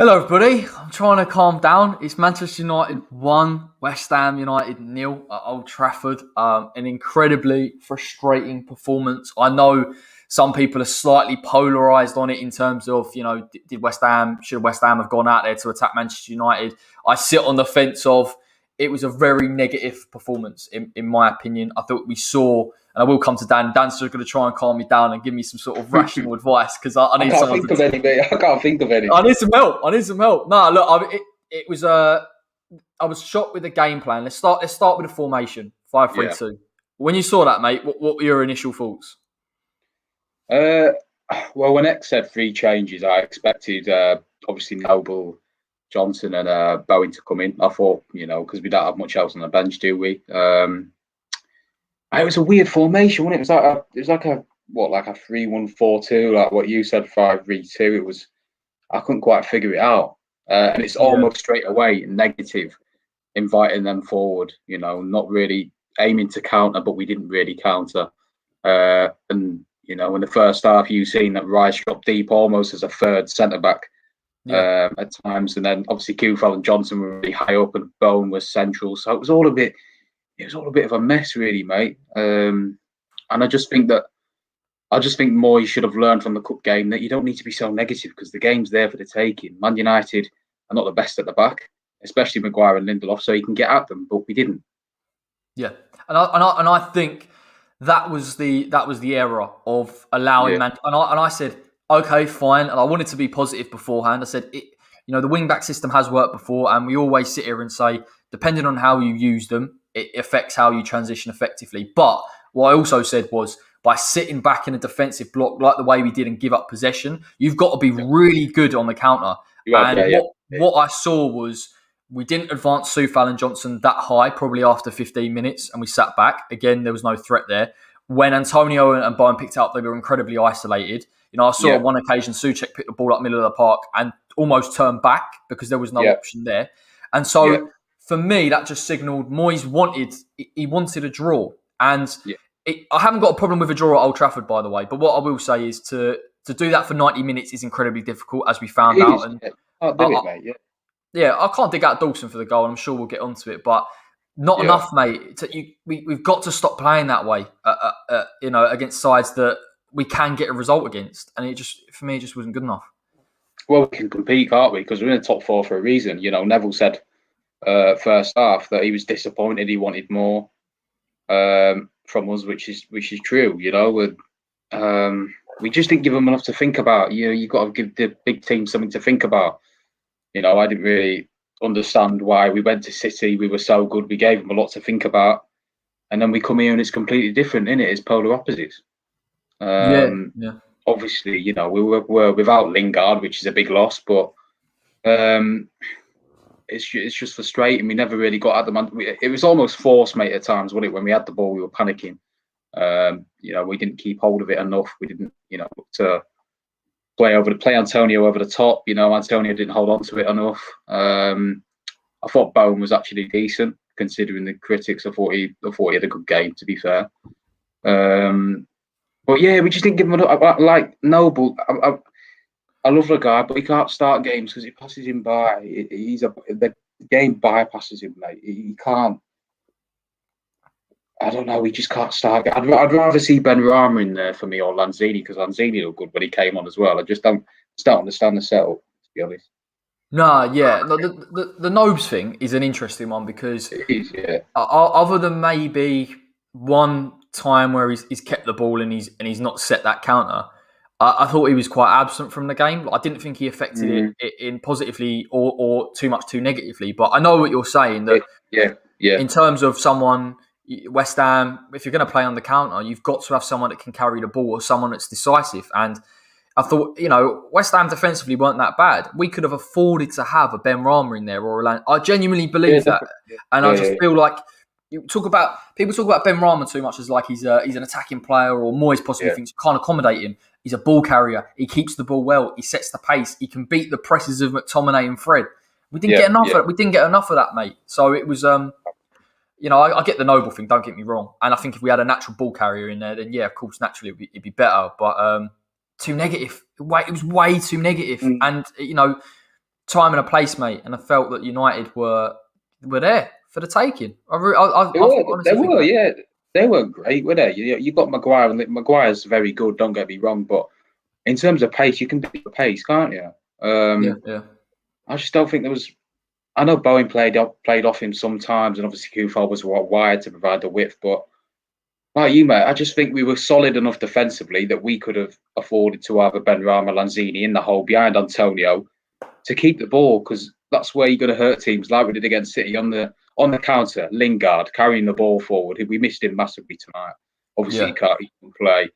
Hello, everybody. I'm trying to calm down. It's Manchester United 1, West Ham United 0 at Old Trafford. An incredibly frustrating performance. I know some people are slightly polarised on it in terms of, should West Ham have gone out there to attack Manchester United? I sit on the fence of it was a very negative performance, in my opinion. I thought we saw, and I will come to Dan. Dan's just going to try and calm me down and give me some sort of rational advice because I I need can't someone think to. of any, mate. I can't think of any. I need some help. No, look, it was. I was shocked with the game plan. Let's start with the formation 5-3-2. When you saw that, mate, what were your initial thoughts? Uh, well, when X said three changes, I expected obviously Noble, Johnson, and Bowen to come in. I thought, because we don't have much else on the bench, do we? It was a weird formation, wasn't it? It was like a 3-1-4-2, like what you said, 5-3-2. It was. I couldn't quite figure it out, and it's almost straight away negative, inviting them forward. Not really aiming to counter, but we didn't really counter. And in the first half, you've seen that Rice dropped deep almost as a third centre back at times, and then obviously Kufel and Johnson were really high up, and Bone was central. So it was all a bit of a mess, really, mate. And I just think Moyes should have learned from the cup game that you don't need to be so negative because the game's there for the taking. Man United are not the best at the back, especially Maguire and Lindelof, so he can get at them, but we didn't. Yeah, and I think that was the error of allowing Man. And I said, okay, fine, and I wanted to be positive beforehand. I said, the wing back system has worked before, and we always sit here and say, depending on how you use them, it affects how you transition effectively. But what I also said was, by sitting back in a defensive block like the way we did and give up possession, you've got to be really good on the counter. What I saw was we didn't advance Soufal and Johnson that high, probably after 15 minutes, and we sat back. Again, there was no threat there. When Antonio and Bowen picked up, they were incredibly isolated. I saw on one occasion Souček pick the ball up middle of the park and almost turn back because there was no option there. And so for me, that just signalled Moyes wanted a draw. And I haven't got a problem with a draw at Old Trafford, by the way. But what I will say is to do that for 90 minutes is incredibly difficult, as we found out. And I can't dig out Dawson for the goal, and I'm sure we'll get onto it. But not enough, mate. We've got to stop playing that way, against sides that we can get a result against. And for me, it just wasn't good enough. Well, we can compete, can't we? Because we're in the top four for a reason. Neville said first half that he was disappointed. He wanted more from us, which is true. We just didn't give them enough to think about. You've got to give the big team something to think about. I didn't really understand why we went to City. We were so good. We gave them a lot to think about. And then we come here and it's completely different, isn't it? It's polar opposites. Obviously, we were without Lingard, which is a big loss, but it's just frustrating. We never really got at them. It was almost forced, mate, at times, wasn't it? When we had the ball, we were panicking. We didn't keep hold of it enough. We didn't, to play Antonio over the top. Antonio didn't hold on to it enough. I thought Bowen was actually decent, considering the critics. I thought he had a good game, to be fair. But we just didn't give him enough. Like Noble, I love the guy, but he can't start games because he passes him by. The game bypasses him, mate. He can't. I don't know. He just can't start. I'd rather see Benrahma in there for me or Lanzini, because Lanzini looked good when he came on as well. I just don't understand the setup, to be honest. No, the Nobes thing is an interesting one because it is, other than maybe one time where he's kept the ball and he's not set that counter, I thought he was quite absent from the game. I didn't think he affected it in positively or too negatively. But I know what you're saying, that in terms of someone, West Ham, if you're going to play on the counter, you've got to have someone that can carry the ball or someone that's decisive. And I thought, West Ham defensively weren't that bad. We could have afforded to have a Benrahma in there or I genuinely believe that. And I just feel like people talk about Benrahma too much as like he's an attacking player, or Moyes possibly thinks you can't accommodate him. He's a ball carrier. He keeps the ball well. He sets the pace. He can beat the presses of McTominay and Fred. We didn't get enough of it. We didn't get enough of that, mate. So it was, I get the Noble thing. Don't get me wrong. And I think if we had a natural ball carrier in there, then of course, naturally it'd be better. But too negative. It was way too negative. And time and a place, mate, and I felt that United were there for the taking. They I were, they honestly think were, that. yeah, they were great, were they? You got Maguire, and Maguire's very good. Don't get me wrong, but in terms of pace, you can beat the pace, can't you? Yeah, yeah, I just don't think there was. I know Bowen played off him sometimes, and obviously Kufal was wide to provide the width. But like you, mate, I just think we were solid enough defensively that we could have afforded to have a Benrahma, Lanzini in the hole behind Antonio to keep the ball, because that's where you're going to hurt teams like we did against City on the counter. Lingard carrying the ball forward. We missed him massively tonight. Obviously, yeah. he can play.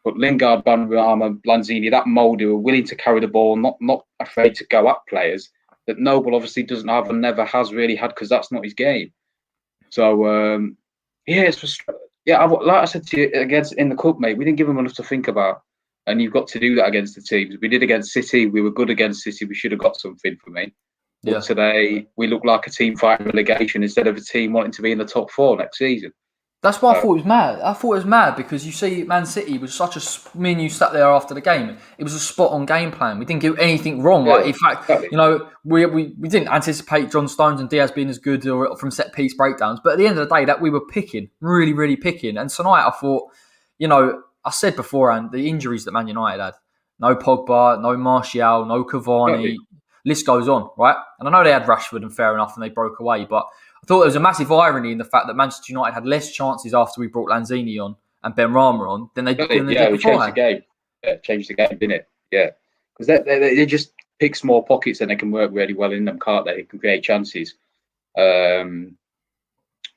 But Lingard, Benrahma, Lanzini, that mould who are willing to carry the ball, not afraid to go at players that Noble obviously doesn't have and never has really had, because that's not his game. So yeah, it's frustrating. Yeah, like I said to you against in the cup, mate, we didn't give them enough to think about, and you've got to do that against the teams. We did against City. We were good against City. We should have got something for me. But Yeah. today we look like a team fighting relegation instead of a team wanting to be in the top four next season. That's why I thought it was mad. I thought it was mad because you see, Man City was such a. Me and you sat there after the game. It was a spot on game plan. We didn't do anything wrong. Like, Yeah, in fact, exactly. we didn't anticipate John Stones and Diaz being as good or from set piece breakdowns. But at the end of the day, that we were picking, really, really picking. And tonight, I thought, I said beforehand the injuries that Man United had. No Pogba, no Martial, no Cavani. Exactly. List goes on, right? And I know they had Rashford, and fair enough, and they broke away, but I thought there was a massive irony in the fact that Manchester United had less chances after we brought Lanzini on and Benrahma on than they did Yeah, we changed the beforehand. game. Yeah, changed the game, didn't it? Yeah, because they just pick small pockets and they can work really well in them, can't they? They can create chances. Yeah,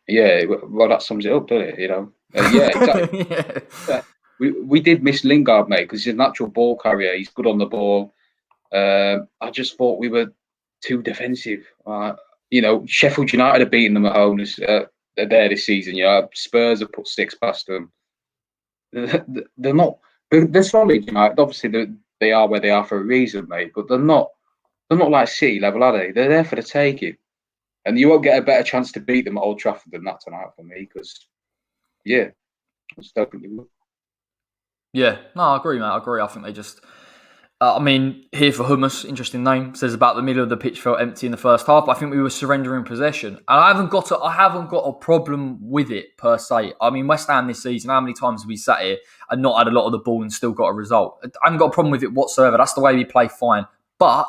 well, that sums it up, doesn't it? Yeah, exactly. Yeah. Yeah. We did miss Lingard, mate, because he's a natural ball carrier. He's good on the ball. I just thought we were too defensive. Sheffield United have beaten them at home. They're there this season. Spurs have put 6 past them. They're not. They're solid. Obviously they are where they are for a reason, mate. But they're not. They're not like City level, are they? They're there for the taking. And you won't get a better chance to beat them at Old Trafford than that tonight for me, because, yeah, I just don't think you will. Yeah, no, I agree, mate. I agree. I think they just. Here for Hummus, interesting name, says about the middle of the pitch felt empty in the first half. I think we were surrendering possession, and I haven't got a problem with it per se. I mean, West Ham this season, how many times have we sat here and not had a lot of the ball and still got a result? I haven't got a problem with it whatsoever. That's the way we play, fine. But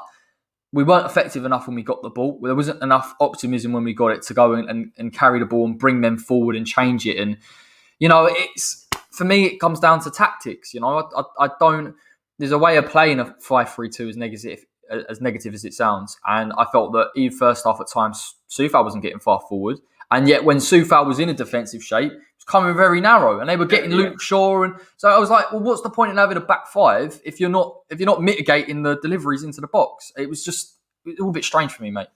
we weren't effective enough when we got the ball. There wasn't enough optimism when we got it to go and carry the ball and bring them forward and change it. And it's for me, it comes down to tactics. I don't. There's a way of playing a 5-3-2 as negative as it sounds. And I felt that even first half at times, Soufal wasn't getting far forward. And yet when Soufal was in a defensive shape, it was coming very narrow. And they were getting Luke Shaw. And so I was like, well, what's the point in having a back five if you're not mitigating the deliveries into the box? It was just a little bit strange for me, mate.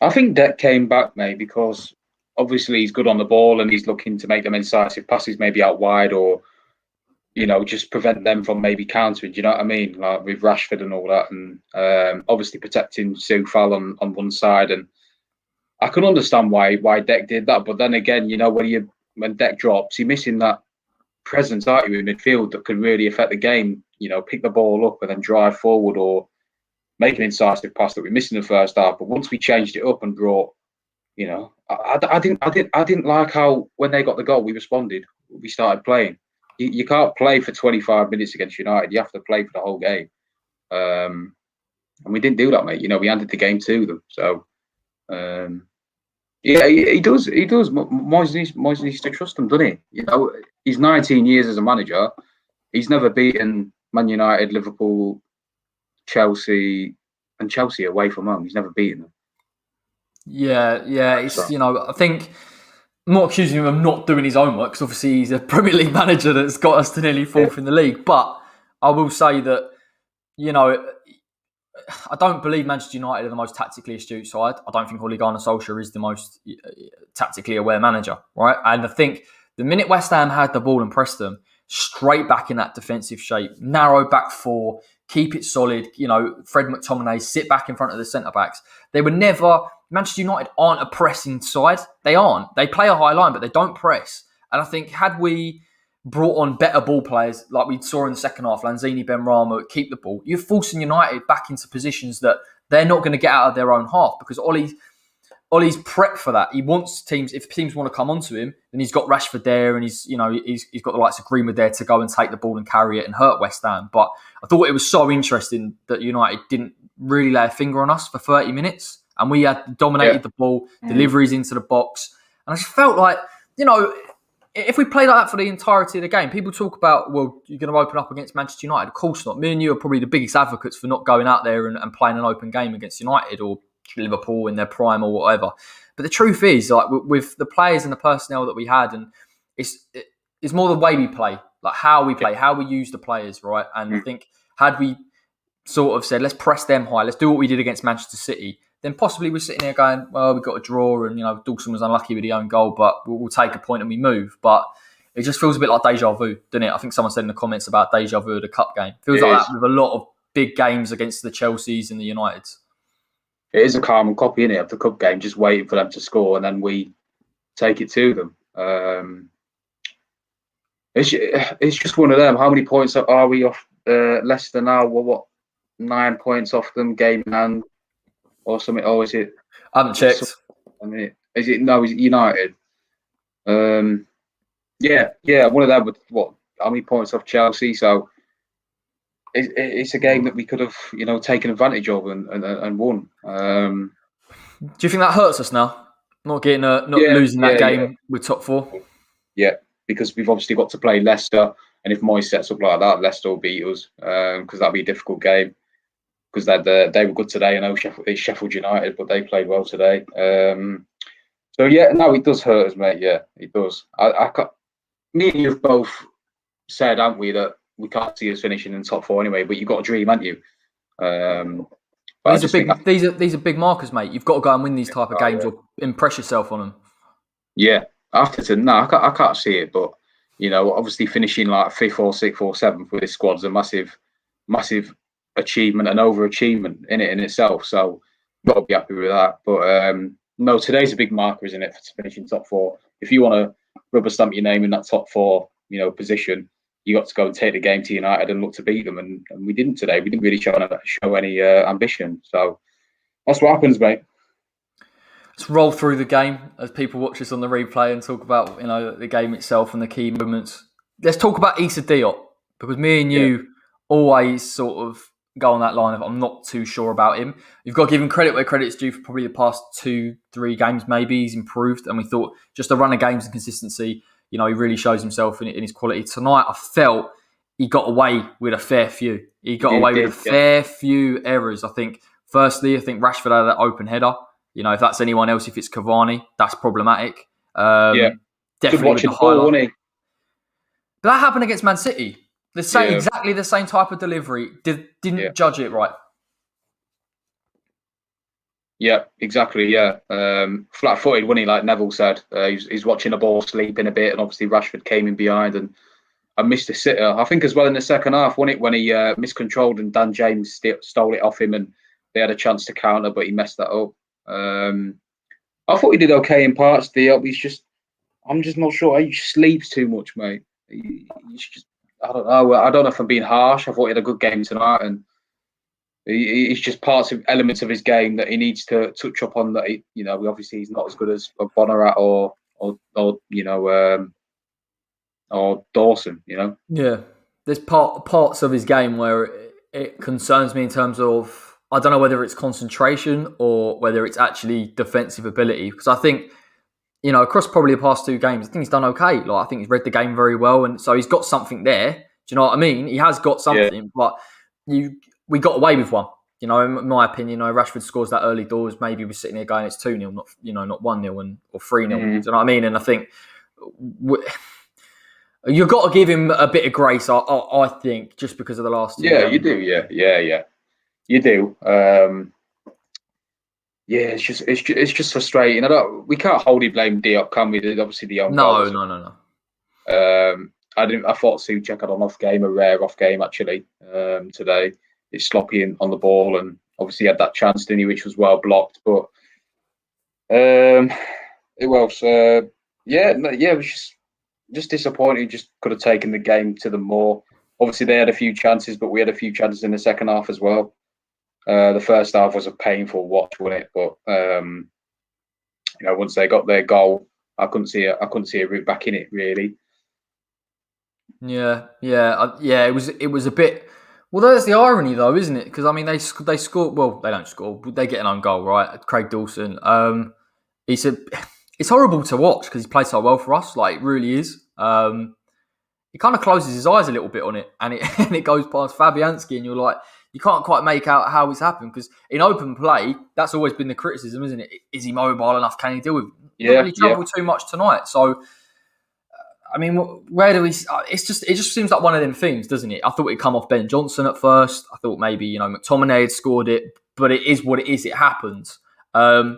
I think Deck came back, mate, because obviously he's good on the ball and he's looking to make them incisive passes, maybe out wide, or just prevent them from maybe countering. Do you know what I mean? Like with Rashford and all that, and obviously protecting Soufal on one side. And I can understand why Deck did that, but then again, when Deck drops, you're missing that presence, aren't you, in midfield that can really affect the game. Pick the ball up and then drive forward, or make an incisive pass that we missed in the first half. But once we changed it up and brought, I didn't like how when they got the goal we responded. We started playing. You can't play for 25 minutes against United. You have to play for the whole game. And we didn't do that, mate. We handed the game to them. So, yeah, he does. He does. Moyes needs to trust him, doesn't he? He's 19 years as a manager. He's never beaten Man United, Liverpool, Chelsea, and Chelsea away from home. He's never beaten them. Yeah. It's I think. I'm not accusing him of not doing his homework, because obviously he's a Premier League manager that's got us to nearly fourth in the league. But I will say that, I don't believe Manchester United are the most tactically astute side. I don't think Ole Gunnar Solskjaer is the most tactically aware manager, right? And I think the minute West Ham had the ball and pressed them, straight back in that defensive shape, narrow back four, keep it solid, Fred McTominay, sit back in front of the centre-backs. They were never... Manchester United aren't a pressing side. They aren't. They play a high line, but they don't press. And I think had we brought on better ball players, like we saw in the second half, Lanzini, Benrahma, keep the ball, you're forcing United back into positions that they're not going to get out of their own half because Ollie's prepped for that. He wants teams. If teams want to come onto him, then he's got Rashford there, and he's got the likes of Greenwood there to go and take the ball and carry it and hurt West Ham. But I thought it was so interesting that United didn't really lay a finger on us for 30 minutes, and we had dominated the ball, deliveries into the box, and I just felt like if we play like that for the entirety of the game, people talk about, well, you're going to open up against Manchester United. Of course not. Me and you are probably the biggest advocates for not going out there and playing an open game against United or Liverpool in their prime or whatever. But the truth is, like with the players and the personnel that we had, and it's more the way we play, like how we play, how we use the players, right? And I think had we sort of said, let's press them high, let's do what we did against Manchester City, then possibly we're sitting there going, well, we got a draw, and Dawson was unlucky with the own goal, but we'll take a point and we move. But it just feels a bit like deja vu, doesn't it? I think someone said in the comments about deja vu of the cup game. It feels like that with a lot of big games against the Chelseas and the Uniteds. It is a carbon copy, isn't it, of the cup game, just waiting for them to score and then we take it to them. It's just one of them. How many points are we off Leicester now? Well, what, 9 points off them, game in hand or something? Or is it? I haven't checked. I mean, is it United? Yeah, one of them with what? How many points off Chelsea? So it's a game that we could have, taken advantage of and won. Do you think that hurts us now? Not losing that game with top four? Yeah, because we've obviously got to play Leicester, and if Moyes sets up like that, Leicester will beat us because that'll be a difficult game. Because they were good today. I know it's Sheffield United, but they played well today. So it does hurt us, mate. Yeah, it does. Me and you've both said, haven't we, that we can't see us finishing in top four anyway. But you've got a dream, haven't you? These are big markers, mate. You've got to go and win these type of games or impress yourself on them. Yeah, I can't see it, but obviously finishing like 5th or 6th or 7th with this squad's a massive achievement and overachievement in itself. So got to be happy with that. But no, today's a big marker, isn't it, for finishing top four? If you want to rubber stamp your name in that top four, position, you got to go and take the game to United and look to beat them, and we didn't today. We didn't really show any ambition. So that's what happens, mate. Let's roll through the game as people watch us on the replay and talk about the game itself and the key moments. Let's talk about Issa Diop, because me and you always sort of go on that line of I'm not too sure about him. You've got to give him credit where credit's due. For probably the past 2-3 games, maybe he's improved, and we thought just a run of games and consistency, he really shows himself in his quality. Tonight, I felt he got away with a fair few. He got away with a fair few errors. I think Rashford had that open header. If that's anyone else, if it's Cavani, that's problematic. Definitely with the highlight. But that happened against Man City. Exactly the same type of delivery. Didn't judge it right. Yeah, exactly. Yeah, flat-footed, wasn't he? Like Neville said, he's watching the ball, sleeping a bit, and obviously Rashford came in behind and missed a sitter. I think as well in the second half, wasn't it, when he miscontrolled and Dan James stole it off him, and they had a chance to counter, but he messed that up. I thought he did okay in parts. I'm just not sure. He sleeps too much, mate. He's just, I don't know if I'm being harsh. I thought he had a good game tonight, and it's just elements of his game that he needs to touch up on. That obviously he's not as good as Bonnerat or Dawson. Yeah, there's parts of his game where it concerns me in terms of I don't know whether it's concentration or whether it's actually defensive ability, because I think across probably the past 2 games, I think he's done okay. Like I think he's read the game very well, and so he's got something there. Do you know what I mean? He has got something, but we got away with one. In my opinion, Rashford scores that early doors. Maybe we're sitting there going it's 2-0, not 1-0 or 3-0. Do you know what I mean? And I think you've got to give him a bit of grace. I think just because of the last 2 games. You do. Yeah. You do. It's just frustrating. We can't wholly blame Diop, can we? Obviously, the own goals. No. I thought Souček had a rare off game actually today. It's sloppy on the ball, and obviously had that chance, didn't he, which was well blocked. But it was just disappointing. Just could have taken the game to them more. Obviously, they had a few chances, but we had a few chances in the second half as well. The first half was a painful watch, wasn't it? But once they got their goal, I couldn't see a route back in it really. Yeah. It was a bit. Well, there's the irony though, isn't it? Because I mean, they score. Well, they don't score. But they get an own goal, right? Craig Dawson. It's horrible to watch because he plays so well for us. Like, it really is. He kind of closes his eyes a little bit on it, and it goes past Fabianski, and you're like, you can't quite make out how it's happened, because in open play, that's always been the criticism, isn't it? Is he mobile enough? Can he deal with it? He didn't really travel too much tonight. So, I mean, where do we? It just seems like one of them things, doesn't it? I thought it'd come off Ben Johnson at first. I thought maybe McTominay had scored it, but it is what it is. It happens. I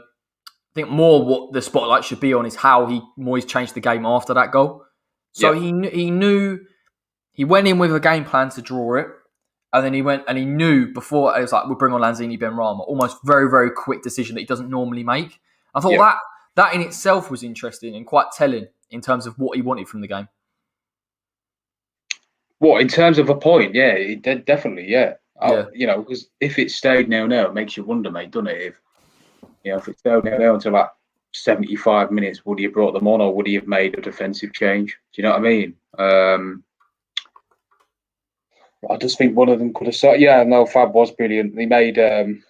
think more what the spotlight should be on is how Moyes changed the game after that goal. So he knew, he went in with a game plan to draw it, and then he went and he knew before, it was like, we'll bring on Lanzini, Benrahma. Almost very, very quick decision that he doesn't normally make. I thought that in itself was interesting and quite telling in terms of what he wanted from the game. What, in terms of a point? Yeah, definitely, yeah. Because if it stayed 0-0, it makes you wonder, mate, doesn't it? If it stayed 0-0 until like 75 minutes, would he have brought them on, or would he have made a defensive change? Do you know what I mean? I just think one of them could have started. Yeah, no, Fab was brilliant. He made Green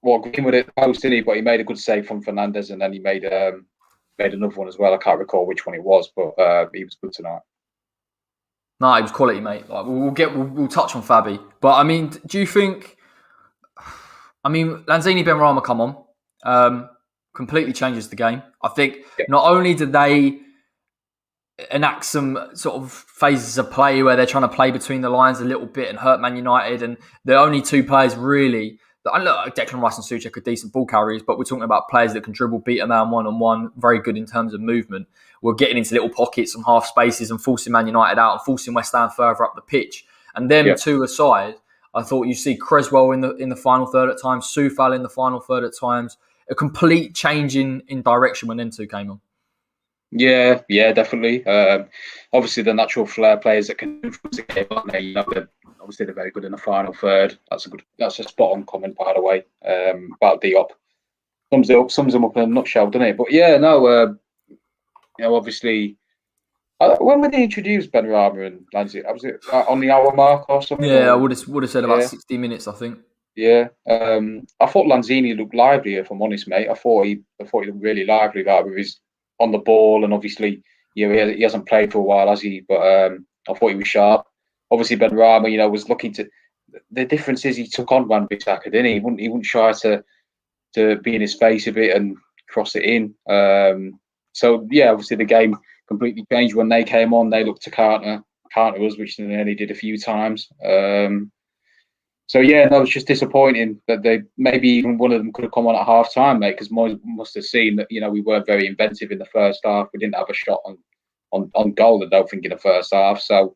with it post, didn't he? But he made a good save from Fernandes, and then he made another one as well. I can't recall which one it was, but he was good tonight. No, it was quality, mate. Like, we'll touch on Fabi, but I mean, do you think? I mean, Lanzini, Benrahma come on, completely changes the game. I think not only did they enact some sort of phases of play where they're trying to play between the lines a little bit and hurt Man United, and the only two players really. I look, Declan Rice and Souček are decent ball carriers, but we're talking about players that can dribble, beat a man one-on-one, very good in terms of movement. We're getting into little pockets and half spaces and forcing Man United out and forcing West Ham further up the pitch. And them two aside, I thought you see Creswell in the final third at times, Soufal in the final third at times. A complete change in direction when them two came on. Yeah, definitely. Obviously, the natural flair players that can influence the game, aren't they? Obviously, they're very good in the final third. That's a spot on comment, by the way, about Diop. Sums them up in a nutshell, doesn't it? But yeah, no, obviously, when were they introduced, Benrahma and Lanzini? Was it on the hour mark or something? Yeah, I would have said about 60 minutes, I think. Yeah, I thought Lanzini looked lively, if I'm honest, mate. I thought he looked really lively, like with his on the ball, and obviously, he hasn't played for a while, has he? But I thought he was sharp. Obviously, Benrahma, was looking to. The difference is he took on Wan-Bissaka, didn't he? He wouldn't try to be in his face a bit and cross it in. So yeah, obviously the game completely changed when they came on. They looked to counter us, which they only did a few times. So yeah, no, it's just disappointing that they maybe even one of them could have come on at half time, mate, because Moyes must have seen that we weren't very inventive in the first half. We didn't have a shot on goal, I don't think, in the first half. So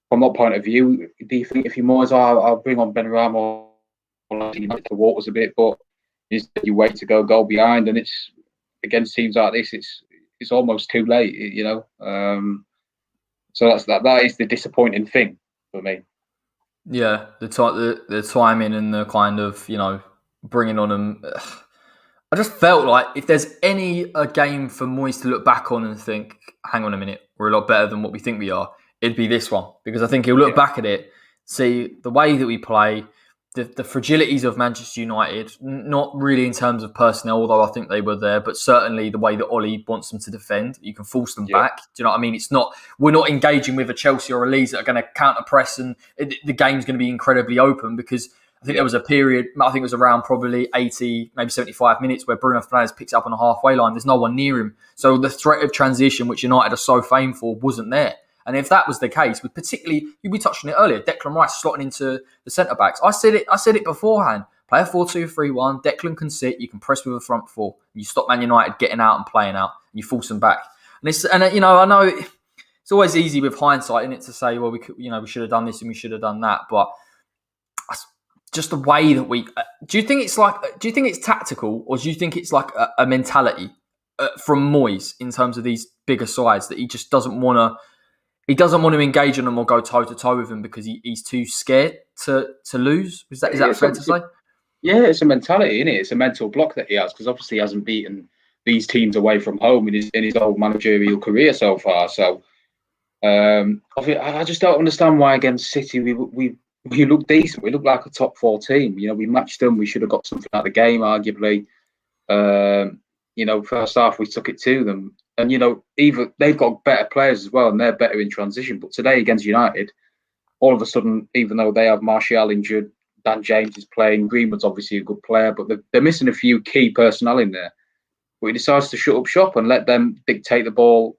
from that point of view, do you think if you're Moyes, I'll bring on Benrahma or the waters a bit, but you wait to go goal behind, and it's against teams like this, it's almost too late, So that is the disappointing thing for me. Yeah, the timing and the kind of bringing on them. I just felt like if there's a game for Moyes to look back on and think, hang on a minute, we're a lot better than what we think we are, it'd be this one, because I think he'll look back at it, see the way that we play, the fragilities of Manchester United, not really in terms of personnel, although I think they were there, but certainly the way that Ollie wants them to defend. You can force them back. Do you know what I mean? We're not engaging with a Chelsea or a Leeds that are going to counter press, and the game's going to be incredibly open, because I think there was a period, I think it was around probably 80, maybe 75 minutes, where Bruno Fernandes picks up on the halfway line. There's no one near him. So the threat of transition, which United are so famed for, wasn't there. And if that was the case, with particularly, we touched on it earlier, Declan Rice slotting into the centre-backs. I said it beforehand. Play a 4-2-3-1. Declan can sit. You can press with a front four. You stop Man United getting out and playing out. And you force them back. I know it's always easy with hindsight, isn't it, to say, well, we should have done this and we should have done that. But just the way that we. Do you think it's tactical, or do you think it's like a mentality from Moyes in terms of these bigger sides, that he just doesn't want to? He doesn't want to engage on them or go toe-to-toe with them because he's too scared to lose. Is that fair to say? Yeah, it's a mentality, isn't it? It's a mental block that he has because obviously he hasn't beaten these teams away from home in his whole managerial career so far. So I just don't understand why against City we look decent. We look like a top four team. You know, we matched them. We should have got something out of the game, arguably. You know, first half we took it to them, and you know, either they've got better players as well, and they're better in transition. But today against United, all of a sudden, even though they have Martial injured, Dan James is playing. Greenwood's obviously a good player, but they're missing a few key personnel in there. But he decides to shut up shop and let them dictate the ball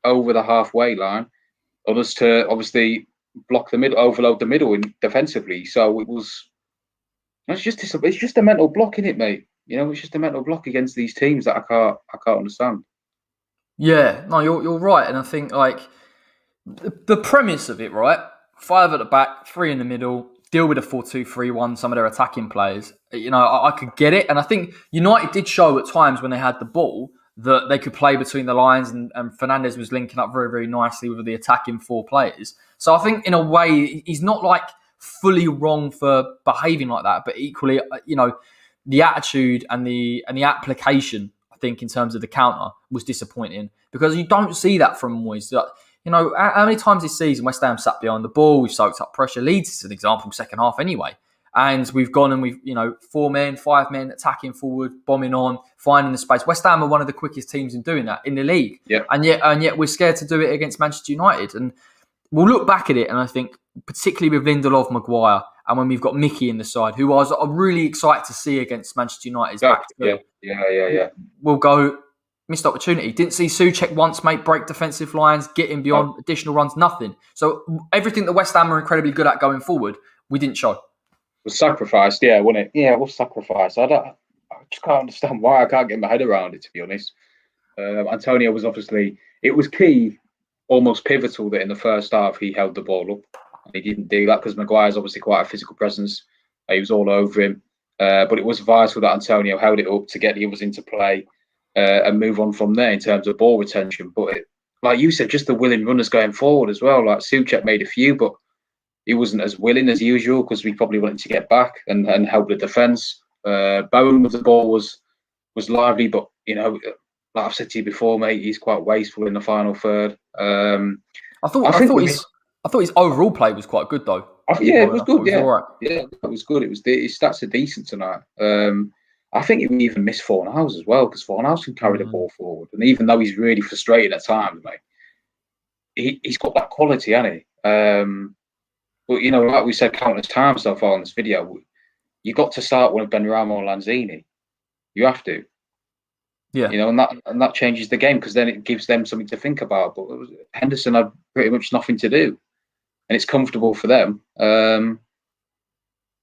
over the halfway line, on us to obviously block the middle, overload the middle defensively. So it's just a mental block, isn't it, mate? You know, it's just a mental block against these teams that I can't understand. Yeah, no, you're right, and I think like the premise of it, right? 5 at the back, 3 in the middle, deal with a 4-2-3-1, some of their attacking players. You know, I could get it. And I think United did show at times when they had the ball that they could play between the lines, and Fernandes was linking up very, very nicely with the attacking 4 players. So I think in a way, he's not like fully wrong for behaving like that, but equally, you know, the attitude and the application, I think, in terms of the counter was disappointing because you don't see that from Moyes. You know, how many times this season West Ham sat behind the ball, we've soaked up pressure. Leeds is an example, second half anyway. And we've gone and we've, you know, 4 men, 5 men attacking forward, bombing on, finding the space. West Ham are one of the quickest teams in doing that in the league. Yeah. And yet we're scared to do it against Manchester United. And we'll look back at it and I think, particularly with Lindelof, Maguire, and when we've got Mickey in the side, who I was really excited to see against Manchester United's back. Yeah. We'll go, missed opportunity. Didn't see Souček once, mate, break defensive lines, get in beyond additional runs, nothing. So everything that West Ham are incredibly good at going forward, we didn't show. Was sacrificed, yeah, wasn't it? Yeah, it was sacrificed. I just can't understand why. I can't get my head around it, to be honest. Antonio was obviously, it was key, almost pivotal that in the first half he held the ball up. And he didn't do that because Maguire's obviously quite a physical presence. He was all over him. But it was vital that Antonio held it up to get the others into play and move on from there in terms of ball retention. But like you said, just the willing runners going forward as well. Like Souček made a few, but he wasn't as willing as usual because we probably wanted to get back and help the defence. Bowen with the ball was lively, but you know, like I've said to you before, mate, he's quite wasteful in the final third. I thought his overall play was quite good though. Yeah, it was good. Yeah, yeah, it was good. His stats are decent tonight. I think he even missed Fornals as well because Fornals can carry the ball forward, and even though he's really frustrated at times, mate, he's got that quality, hasn't he? But you know, like we said countless times so far in this video, you got to start with Benrahma or Lanzini. You have to. Yeah. You know, and that changes the game because then it gives them something to think about. But Henderson had pretty much nothing to do, and it's comfortable for them.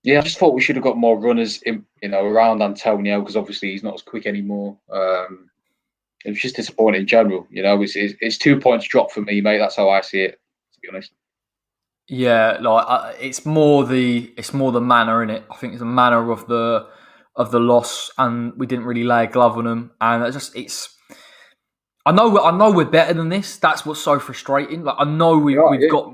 Yeah, I just thought we should have got more runners, around Antonio because obviously he's not as quick anymore. It was just disappointing in general. You know, it's 2 points dropped for me, mate. That's how I see it, to be honest. Yeah, like it's more the manner in it. I think it's the manner of the loss, and we didn't really lay a glove on them. And I know we're better than this. That's what's so frustrating. Like I know we've got,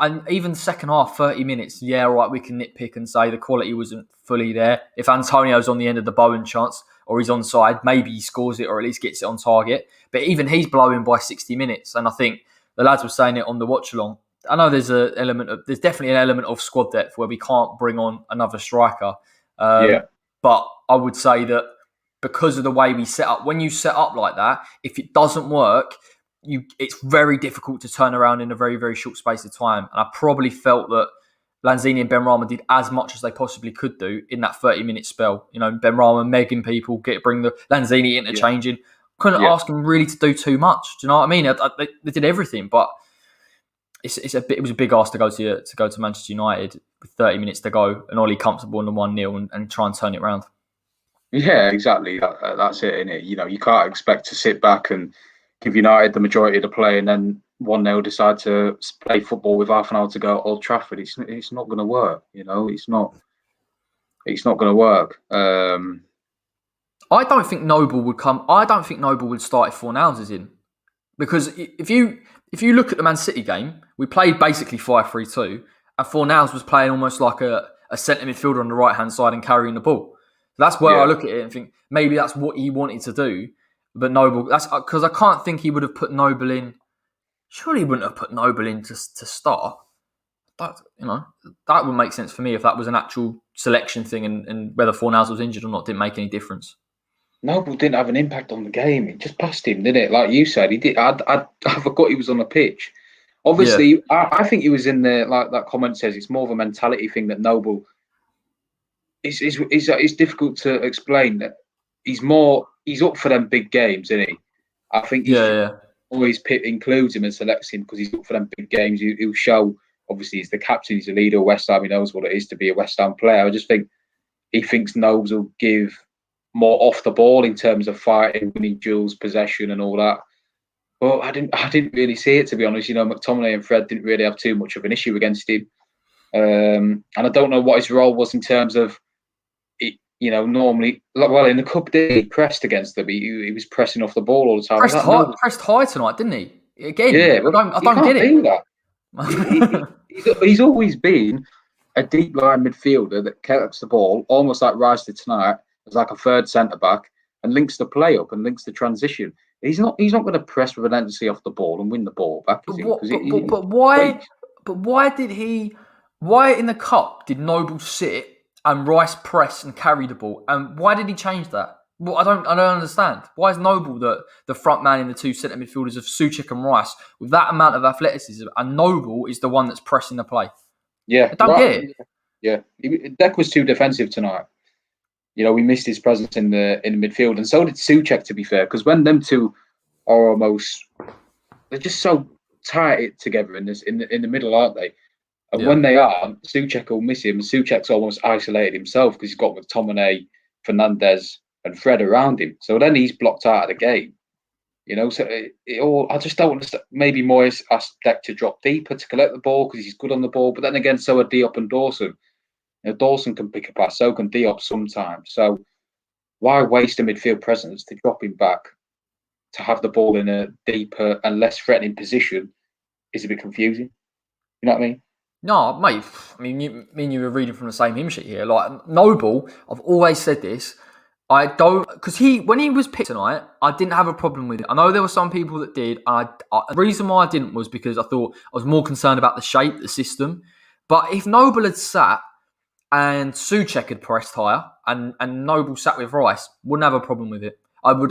and even second half, 30 minutes. Yeah, right. We can nitpick and say the quality wasn't fully there. If Antonio's on the end of the Bowen chance or he's onside, maybe he scores it or at least gets it on target. But even he's blowing by 60 minutes, and I think the lads were saying it on the watch along. I know there's definitely an element of squad depth where we can't bring on another striker. But I would say that because of the way we set up, when you set up like that, if it doesn't work, it's very difficult to turn around in a very, very short space of time. And I probably felt that Lanzini and Benrahma did as much as they possibly could do in that 30-minute spell. You know, Benrahma megging people, bring the Lanzini interchanging. Couldn't ask them really to do too much. Do you know what I mean? They did everything, but it was a big ask to go to Manchester United with 30 minutes to go and Ollie comfortable in the 1-0 and try and turn it around. Yeah, exactly. That's it, innit? You know, you can't expect to sit back and give United the majority of the play and then 1-0 decide to play football with half an hour to go at Old Trafford. It's not going to work. You know, it's not going to work. I don't think Noble would come. I don't think Noble would start if Fornals is in, because if you look at the Man City game, we played basically 5-3-2, and Fornals was playing almost like a a centre midfielder on the right hand side and carrying the ball. That's where I look at it and think maybe that's what he wanted to do. But Noble, that's because I can't think he would have put Noble in. Surely he wouldn't have put Noble in to start. That would make sense for me if that was an actual selection thing and whether Fornals was injured or not didn't make any difference. Noble didn't have an impact on the game. It just passed him, didn't it? Like you said, he did. I forgot he was on the pitch. Obviously, I think he was in there. Like that comment says, it's more of a mentality thing that Noble. It's difficult to explain that he's up for them big games, isn't he? I think always includes him and selects him because he's up for them big games. He'll show. Obviously, he's the captain. He's the leader of West Ham. He knows what it is to be a West Ham player. I just think he thinks Nobles will give more off the ball in terms of fighting, winning duels, possession, and all that. But I didn't really see it, to be honest. McTominay and Fred didn't really have too much of an issue against him, and I don't know what his role was in terms of it. Normally, well, in the cup, he pressed against them. He was pressing off the ball all the time. Pressed high tonight, didn't he? Again, yeah, I don't get it. He's always been a deep line midfielder that keeps the ball, almost like Rice did tonight, as like a third centre back, and links the play up and links the transition. He's not going to press relentlessly off the ball and win the ball back. But why? But why did he? Why in the cup did Noble sit and Rice press and carry the ball? And why did he change that? Well, I don't understand. Why is Noble the front man in the two centre midfielders of Souček and Rice with that amount of athleticism, and Noble is the one that's pressing the play? Yeah, I don't get it. Yeah, Deck was too defensive tonight. We missed his presence in the midfield, and so did Souček, to be fair. Because when them two are they're just so tight together in the middle, aren't they? And when they aren't, Souček will miss him. And Souček's almost isolated himself because he's got McTominay, Fernandes, and Fred around him. So then he's blocked out of the game. So I just don't understand. Maybe Moyes asked Deck to drop deeper to collect the ball because he's good on the ball. But then again, so are Diop and Dawson. Dawson can pick a pass, so can Diop sometimes. So why waste a midfield presence to drop him back to have the ball in a deeper and less threatening position is a bit confusing. You know what I mean? No, mate. I mean, you were reading from the same hymn sheet here. Like Noble, I've always said this. I don't, because when he was picked tonight, I didn't have a problem with it. I know there were some people that did. The reason why I didn't was because I thought I was more concerned about the shape, the system. But if Noble had sat and Souček had pressed higher and Noble sat with Rice, wouldn't have a problem with it. I would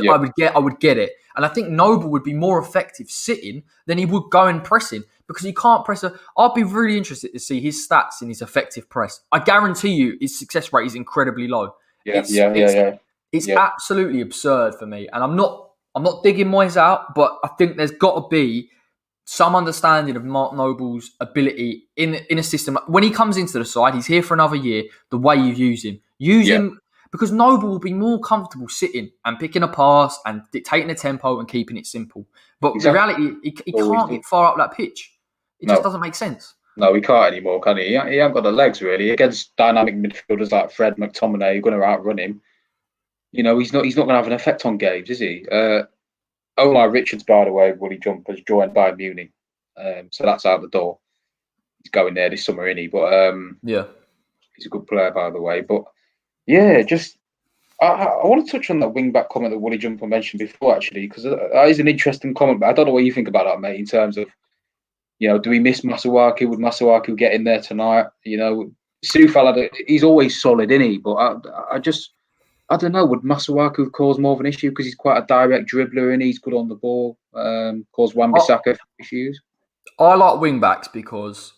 get it. And I think Noble would be more effective sitting than he would going pressing because he can't press I'd be really interested to see his stats in his effective press. I guarantee you his success rate is incredibly low. It's absolutely absurd for me. And I'm not digging Moyes out, but I think there's got to be some understanding of Mark Noble's ability in a system. When he comes into the side, he's here for another year, the way you use him. Him because Noble will be more comfortable sitting and picking a pass and dictating the tempo and keeping it simple. But in reality, he can't get far up that pitch. It just doesn't make sense. No, he can't anymore, can he? He ain't got the legs, really. Against dynamic midfielders like Fred, McTominay, you're going to outrun him. He's not going to have an effect on games, is he? Omar Richards, by the way, Woolly Jumpers, joined by Munich. So that's out the door. He's going there this summer, isn't he? But he's a good player, by the way. But yeah, just I want to touch on that wing-back comment that Woolly Jumper mentioned before, actually, because that is an interesting comment. But I don't know what you think about that, mate, in terms of, do we miss Masuaku? Would Masuaku get in there tonight? Soufal, he's always solid, isn't he? But I don't know. Would Masuaku cause more of an issue because he's quite a direct dribbler and he's good on the ball? Cause Wan-Bissaka issues. I like wing backs because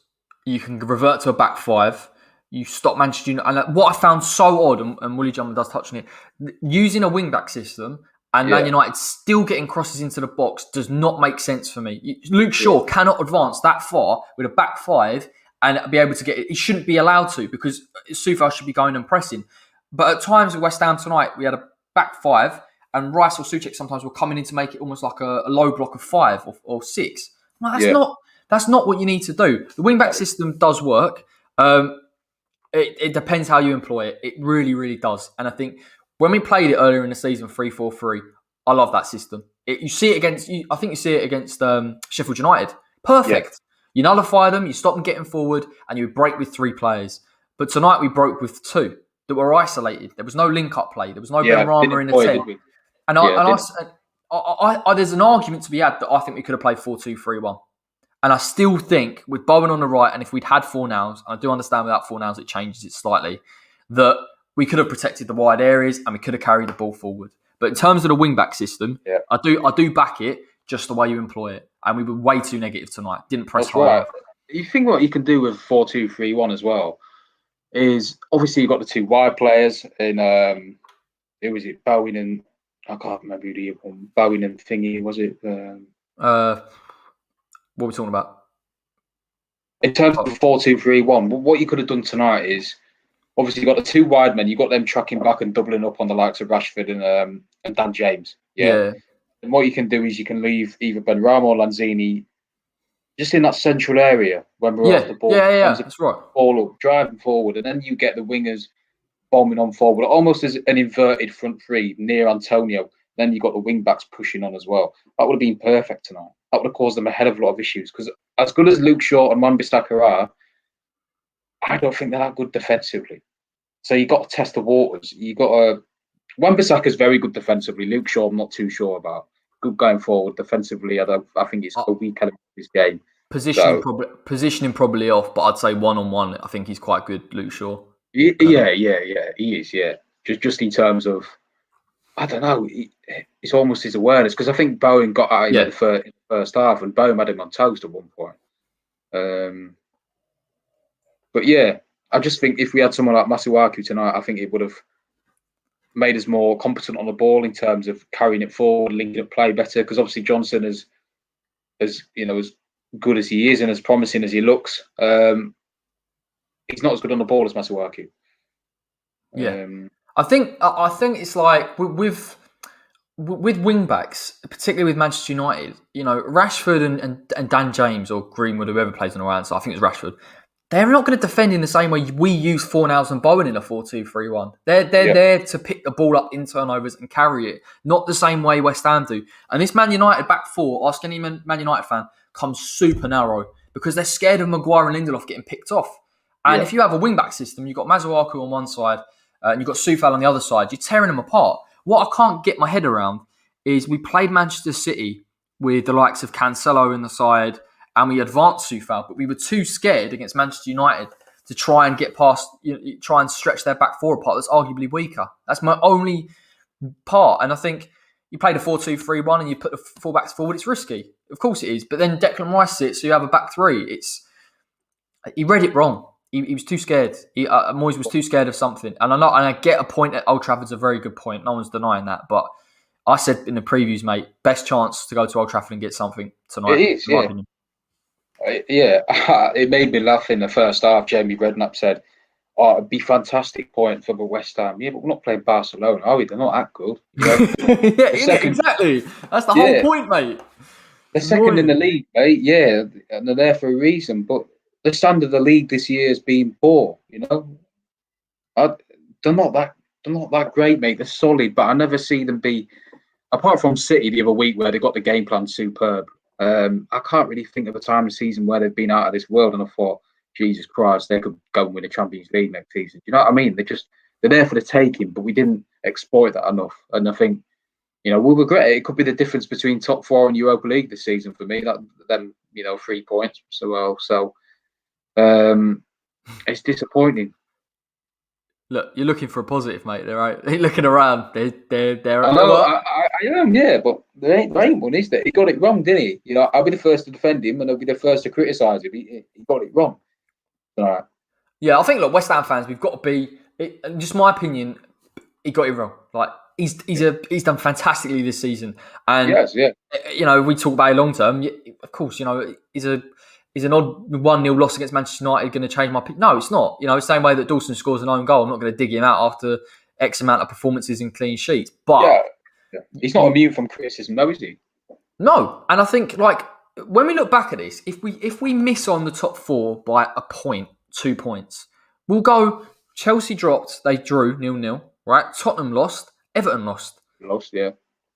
you can revert to a back five. You stop Manchester United. And what I found so odd, and Willie Jumper does touch on it, using a wing back system and Man United still getting crosses into the box does not make sense for me. Luke Shaw cannot advance that far with a back five and be able to get it. He shouldn't be allowed to because Soufal should be going and pressing. But at times with West Ham tonight, we had a back five and Rice or Souček sometimes were coming in to make it almost like a low block of 5 or 6. That's not what you need to do. The wing-back system does work. It depends how you employ it. It really, really does. And I think when we played it earlier in the season, 3-4-3, I love that system. You see it against Sheffield United. Perfect. You nullify them, you stop them getting forward, and you break with 3 players. But tonight we broke with 2 that were isolated. There was no link-up play. There was no Yeah, Benrahma in the 10. There's an argument to be had that I think we could have played 4-2-3-1. And I still think with Bowen on the right, and if we'd had 4 nows, I do understand without 4 nows it changes it slightly, that we could have protected the wide areas and we could have carried the ball forward. But in terms of the wing-back system, I do back it just the way you employ it. And we were way too negative tonight. Didn't press hard enough. You think what you can do with 4-2-3-1 as well is obviously you've got the 2 wide players in who was it? Bowen and I can't remember who the one. Bowen and thingy, was it? What are we talking about? In terms of 4-2-3-1, what you could have done tonight is obviously you've got the 2 wide men, you've got them tracking back and doubling up on the likes of Rashford and Dan James. Yeah. And what you can do is you can leave either Benrahma or Lanzini just in that central area when we're off the ball. Yeah, that's right. Ball up, driving forward, and then you get the wingers bombing on forward, almost as an inverted front 3 near Antonio. Then you got the wing backs pushing on as well. That would have been perfect tonight. That would have caused them a hell of a lot of issues because as good as Luke Shaw and Wan-Bissaka are, I don't think they're that good defensively. So you got to test the waters. You got to. Wan-Bissaka is very good defensively. Luke Shaw, I'm not too sure about. Good going forward defensively. I think it's a weak element of his game. Positioning probably off, but I'd say 1-on-1. I think he's quite good, Luke Shaw. Yeah, he is. Yeah, just in terms of, I don't know. It's almost his awareness because I think Bowen got out in the first half, and Bowen had him on toast at one point. But yeah, I just think if we had someone like Masuaku tonight, I think it would have made us more competent on the ball in terms of carrying it forward, linking up play better. Because obviously Johnson is, as good as he is and as promising as he looks, he's not as good on the ball as Masuaku. Yeah, I think it's like with wing backs, particularly with Manchester United. Rashford and Dan James or Greenwood, whoever plays on the right side. I think it's Rashford. They're not going to defend in the same way we use Fornals and Bowen in a 4-2-3-1. They're there to pick the ball up in turnovers and carry it, not the same way West Ham do. And this Man United back 4, ask any Man United fan, comes super narrow because they're scared of Maguire and Lindelof getting picked off. And if you have a wing-back system, you've got Masuaku on one side and you've got Soufal on the other side, you're tearing them apart. What I can't get my head around is we played Manchester City with the likes of Cancelo in the side and we advanced Soufal, but we were too scared against Manchester United to try and get past, try and stretch their back 4 apart that's arguably weaker. That's my only part. And I think you played a 4-2-3-1 and you put the full-backs forward, it's risky. Of course it is. But then Declan Rice sits, so you have a back 3. He read it wrong. He was too scared. Moyes was too scared of something. And I get a point at Old Trafford's a very good point. No one's denying that. But I said in the previews, mate, best chance to go to Old Trafford and get something tonight. It is, in my opinion. It made me laugh in the first half. Jamie Redknapp said, it'd be fantastic point for the West Ham. Yeah, but we're not playing Barcelona, are we? They're not that good. Exactly. That's the whole point, mate. They're second in the league, mate. Yeah, and they're there for a reason. But the standard of the league this year has been poor. They're not that great, mate. They're solid, but I never see them be. Apart from City the other week, where they got the game plan superb. I can't really think of a time of the season where they've been out of this world, and I thought, Jesus Christ, they could go and win the Champions League next season. Do you know what I mean? They're there for the taking, but we didn't exploit that enough. And I think, we'll regret it. It could be the difference between top 4 and Europa League this season for me. Them 3 points. So it's disappointing. Look, you're looking for a positive, mate. They're right. They're looking around. They're. I know. I am, yeah, but there ain't one, is there? He got it wrong, didn't he? I'll be the first to defend him, and I'll be the first to criticise him. He got it wrong. All right. Yeah, I think West Ham fans, we've got to be. Just my opinion, he got it wrong. Like he's done fantastically this season, and yes, yeah. We talk about it long term. Of course, is an odd 1-0 loss against Manchester United going to change my pick? No, it's not. The same way that Dawson scores an own goal, I'm not going to dig him out after X amount of performances and clean sheets. But he's not immune from criticism, though, is he? No, and I think when we look back at this, if we miss on the top 4 by a point, 2 points, we'll go. Chelsea dropped, they drew 0-0. Right, Tottenham lost, Everton lost. Yeah.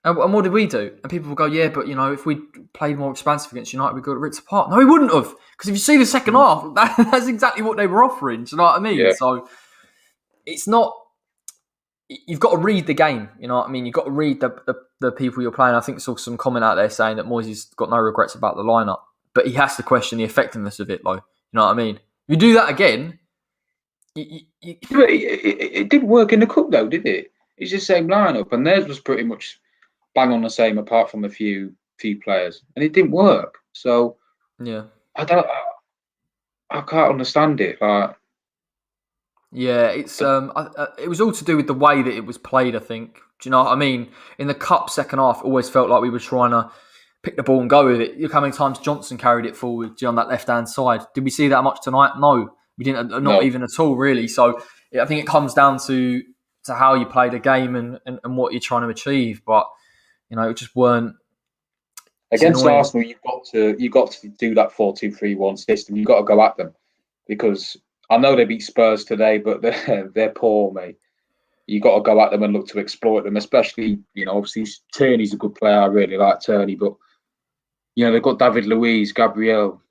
And what did we do? And people will go, yeah, but if we played more expansive against United, we got ripped apart. No, we wouldn't have, because if you see the second half, that's exactly what they were offering. Do you know what I mean? Yeah. So it's not. You've got to read the game. You know what I mean? You've got to read the people you're playing. I think I saw some comment out there saying that Moyes has got no regrets about the lineup, but he has to question the effectiveness of it, though. You know what I mean? If you do that again, it didn't work in the cup though, did it? It's the same lineup, and theirs was pretty much bang on the same, apart from a few players, and it didn't work. So yeah, I can't understand it. Yeah, it's it was all to do with the way that it was played, I think. Do you know what I mean? In the cup second half, it always felt like we were trying to pick the ball and go with it. Look how many times Johnson carried it forward on that left-hand side. Did we see that much tonight? No, we didn't. Not even at all, really. So I think it comes down to how you play the game and what you're trying to achieve. But it just weren't. Against Arsenal, you've got to do that 4-2-3-1 system. You've got to go at them, because I know they beat Spurs today, but they're poor, mate. You got to go at them and look to exploit them, especially, obviously Tierney's a good player. I really like Tierney, but they've got David Luiz, Gabriel.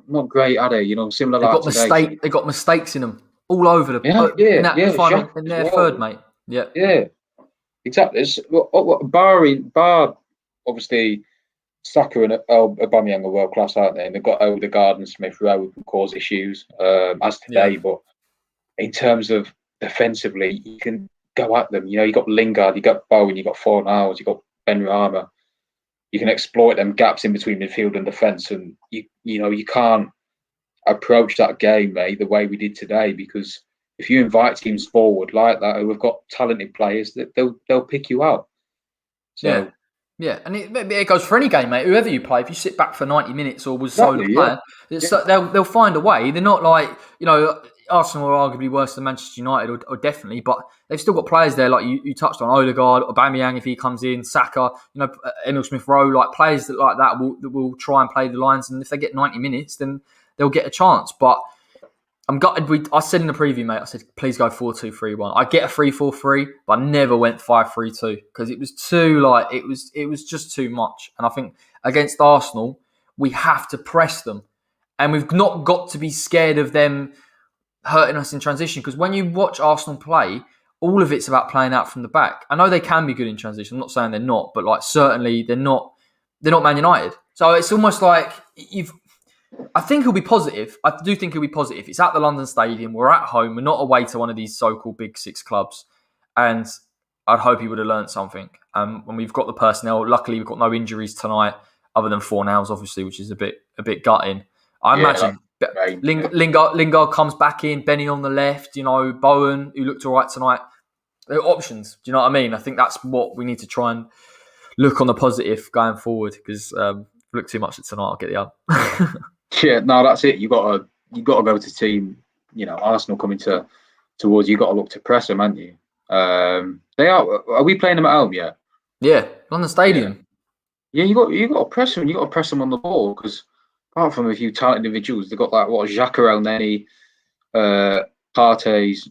Not great, are they? Similar like today. They got mistakes in them all over the final, in their third, mate. Yeah, exactly. Bar obviously. Saka and Aubameyang are world class, aren't they? And they've got Odegaard and Smith Rowe who can cause issues as today. Yeah. But in terms of defensively, you can go at them. You got Lingard, you got Bowen, you got Fornals, you got Benrahma. You can exploit them gaps in between midfield and defence, and you can't approach that game, mate, the way we did today, because if you invite teams forward like that who have got talented players, that they'll pick you out. So. Yeah. Yeah, and it goes for any game, mate. Whoever you play, if you sit back for 90 minutes or was so the plan, they'll find a way. They're not like, Arsenal are arguably worse than Manchester United, or definitely, but they've still got players there like you touched on, Odegaard, Aubameyang if he comes in, Saka, Emil Smith Rowe, like players that will try and play the lines, and if they get 90 minutes, then they'll get a chance. But I'm gutted. I said in the preview, mate, I said, please go 4-2-3-1. I get a 3-4-3, but I never went 5-3-2 because it was it was just too much. And I think against Arsenal, we have to press them. And we've not got to be scared of them hurting us in transition, because when you watch Arsenal play, all of it's about playing out from the back. I know they can be good in transition. I'm not saying they're not, but certainly they're not Man United. So it's almost like I think he'll be positive. I do think he'll be positive. It's at the London Stadium. We're at home. We're not away to one of these so-called big six clubs. And I'd hope he would have learned something. And we've got the personnel. Luckily, we've got no injuries tonight, other than Fornals, obviously, which is a bit gutting. I imagine Lingard comes back in, Benny on the left, Bowen, who looked all right tonight. There are options. Do you know what I mean? I think that's what we need to try and look on the positive going forward, because if we look too much at tonight, I'll get the up. Yeah, no, that's it. You got to go to team. Arsenal coming towards you. Got to look to press them, haven't you? They are. Are we playing them at home yet? Yeah, London Stadium. Yeah, you got to press them. You got to press them on the ball, because apart from a few talented individuals, they've got Xhaka, Elneny, Partey's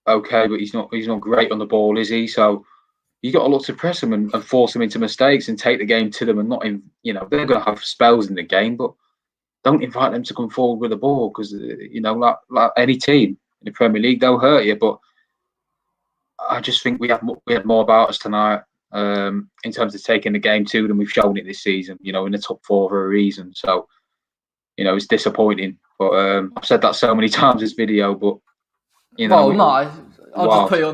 okay, but he's not great on the ball, is he? So you got to look to press them and force them into mistakes and take the game to them, and not in. They're going to have spells in the game, but don't invite them to come forward with the ball, because like any team in the Premier League, they'll hurt you. But I just think we had more about us tonight in terms of taking the game to them. We've shown it this season, in the top four for a reason. So it's disappointing. But I've said that so many times this video. But I'll put it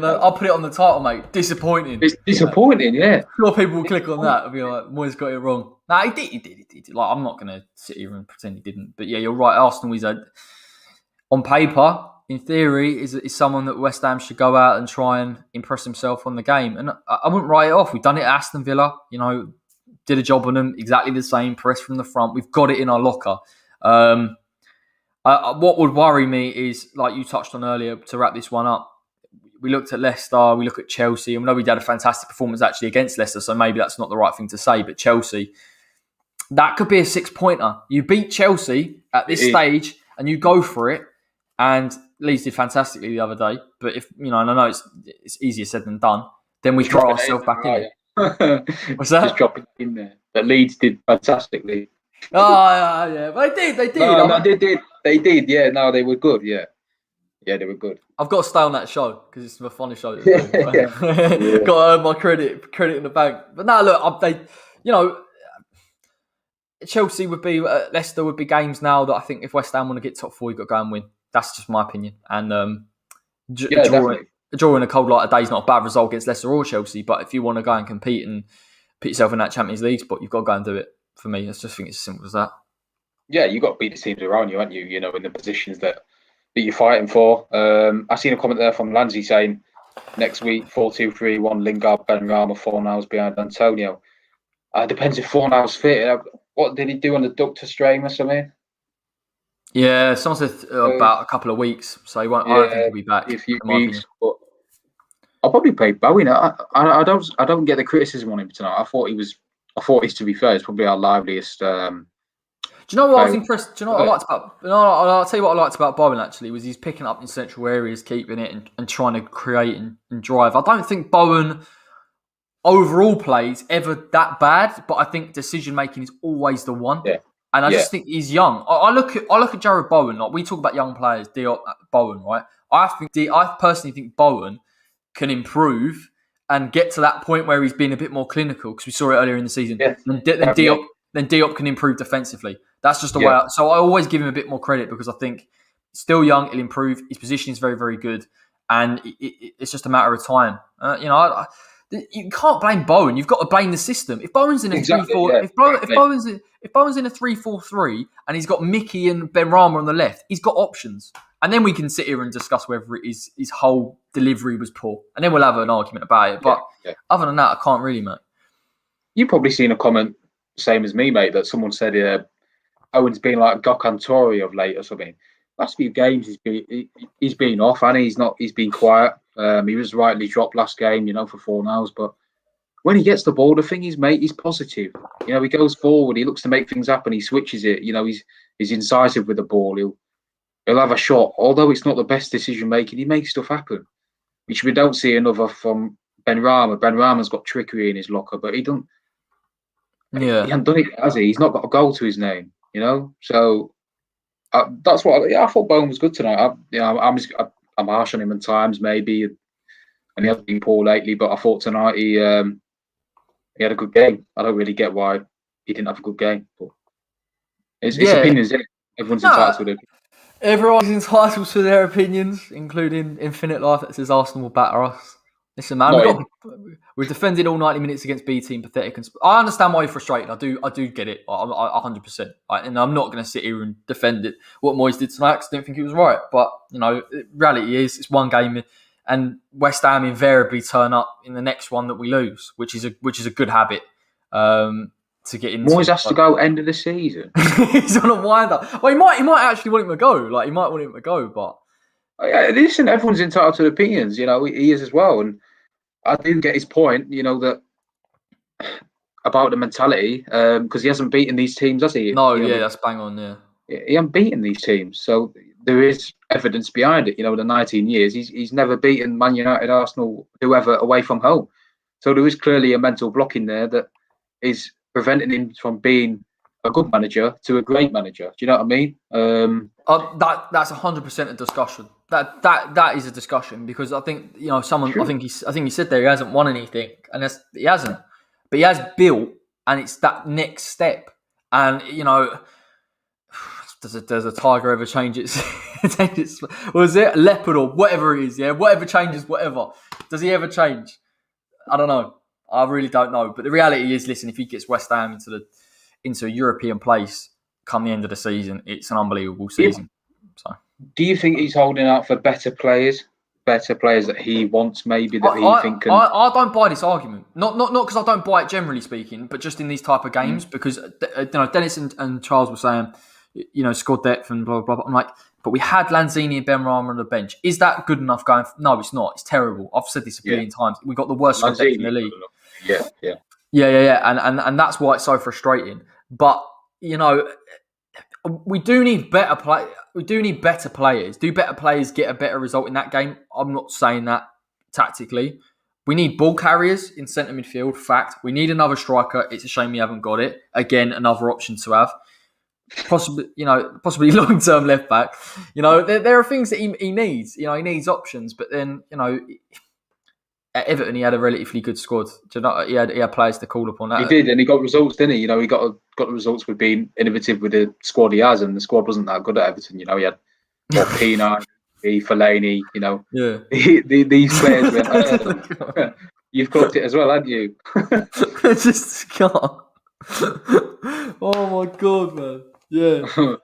on the title, mate. Disappointing. It's disappointing, yeah. Sure, people will click on that and be like, Moyes got it wrong. Nah, he did. Like, I'm not going to sit here and pretend he didn't. But yeah, you're right. Arsenal is on paper, in theory, is someone that West Ham should go out and try and impress himself on the game. And I wouldn't write it off. We've done it at Aston Villa. Did a job on them, exactly the same. Press from the front. We've got it in our locker. What would worry me is, like you touched on earlier, to wrap this one up, we looked at Leicester, we look at Chelsea, and we know we had a fantastic performance actually against Leicester, so maybe that's not the right thing to say, but Chelsea, that could be a 6-pointer. You beat Chelsea at this stage and you go for it, and Leeds did fantastically the other day, but if, and I know it's easier said than done, then we throw ourselves back in it. What's that? Just dropping it in there. That Leeds did fantastically. Oh, yeah. But they did. No, they did. Yeah, no, they were good. Yeah, they were good. I've got to stay on that show because it's the funny show to do. Yeah. Got to earn my credit in the bank. But no, look, Chelsea would be, Leicester would be games now that I think if West Ham want to get top four, you've got to go and win. That's just my opinion. And drawing a cold light of day is not a bad result against Leicester or Chelsea. But if you want to go and compete and put yourself in that Champions League spot, you've got to go and do it. For me, I just think it's as simple as that. Yeah, you've got to beat the teams around you, haven't you? You know, in the positions that you're fighting for. I seen a comment there from Lanzi saying next week 4-2-3-1 Lingard, Benrahma, Fornals behind Antonio. Depends if Fornals fit. What did he do on the ductor strain or something? Yeah, someone said about a couple of weeks, so he won't. I don't think he'll be back. A few weeks, but I'll probably play Bowen. I don't get the criticism on him tonight. I thought he's, to be fair, he's probably our liveliest. Do you know what I was impressed? Do you know what I liked about? I'll tell you what I liked about Bowen actually was he's picking up in central areas, keeping it, and trying to create and drive. I don't think Bowen overall plays ever that bad, but I think decision making is always the one. Yeah. And I just think he's young. I look at Jared Bowen. Like we talk about young players, Bowen, right? I personally think Bowen can improve and get to that point where he's been a bit more clinical because we saw it earlier in the season. Yeah. Then Diop can improve defensively. That's just the way. So I always give him a bit more credit because I think still young, he'll improve. His position is very, very good, and it's just a matter of time. You can't blame Bowen. You've got to blame the system. If Bowen's in a 3-4, if Bowen's in a 3-4-3, and he's got Mickey and Benrahma on the left, he's got options. And then we can sit here and discuss whether his whole delivery was poor, and then we'll have an argument about it. But other than that, I can't really, mate. You've probably seen a comment, same as me, mate, that someone said Owen's been like Gökhan Torre of late or something. Last few games he's been off, and he's been quiet. He was rightly dropped last game, for Fornals, but when he gets the ball, the thing is, mate, he's positive. He goes forward, he looks to make things happen, he switches it. He's incisive with the ball. He'll have a shot, although it's not the best decision making. He makes stuff happen, which we don't see enough from Benrahma. Benrahma's got trickery in his locker, but he don't. Yeah, he hasn't done it, has he? He's not got a goal to his name, So that's what I thought. Bowen was good tonight. I'm harsh on him at times, maybe, and he hasn't been poor lately. But I thought tonight he had a good game. I don't really get why he didn't have a good game. But it's opinions, isn't it? Everyone's entitled to it. Everyone's entitled to their opinions, including Infinite Life that says Arsenal will batter us. Listen, man, we've defended all 90 minutes against B team, pathetic. And I understand why you're frustrated. I do get it. 100%. And I'm not going to sit here and defend it. What Moyes did tonight, because I didn't think he was right. But reality is, it's one game, and West Ham invariably turn up in the next one that we lose, which is a good habit to get into. Moyes has to go end of the season. He's on a winder. Well, he might actually want him to go. Like he might want him to go, but listen, everyone's entitled to opinions. He is as well, and I do get his point. That about the mentality, because he hasn't beaten these teams, has he? No, that's bang on. Yeah, he hasn't beaten these teams, so there is evidence behind it. The 19 years, he's never beaten Man United, Arsenal, whoever away from home. So there is clearly a mental block in there that is preventing him from being a good manager to a great manager. Do you know what I mean? That's 100% a discussion. That is a discussion because I think someone. Sure. I think he said there he hasn't won anything, and he hasn't, but he has built, and it's that next step. And does a tiger ever change its was it a leopard or whatever it is? Yeah, whatever changes, whatever. Does he ever change? I don't know. I really don't know. But the reality is, listen, if he gets West Ham into a European place come the end of the season, it's an unbelievable season. So, do you think he's holding out for better players that he wants, maybe that he think can? I don't buy this argument. Not because I don't buy it generally speaking, but just in these type of games because Dennis and Charles were saying, squad depth and blah blah blah. I'm like, but we had Lanzini and Benrahma on the bench. Is that good enough going? No, it's not. It's terrible. I've said this a billion times. We got the worst squad depth in the league. Yeah. And that's why it's so frustrating. But we do need better play. We do need better players. Do better players get a better result in that game? I'm not saying that tactically, We need ball carriers in centre midfield. Fact. We need another striker. It's a shame we haven't got it. Again, another option to have. Possibly long term left back. There are things that he needs. He needs options. But then, at Everton, he had a relatively good squad. He had players to call upon. He did, and he got results, didn't he? He got the results with being innovative with the squad he has, and the squad wasn't that good at Everton. He had Pina, Fellaini. Yeah. These players went. You've clocked it as well, haven't you? I just can't. Oh my god, man! Yeah.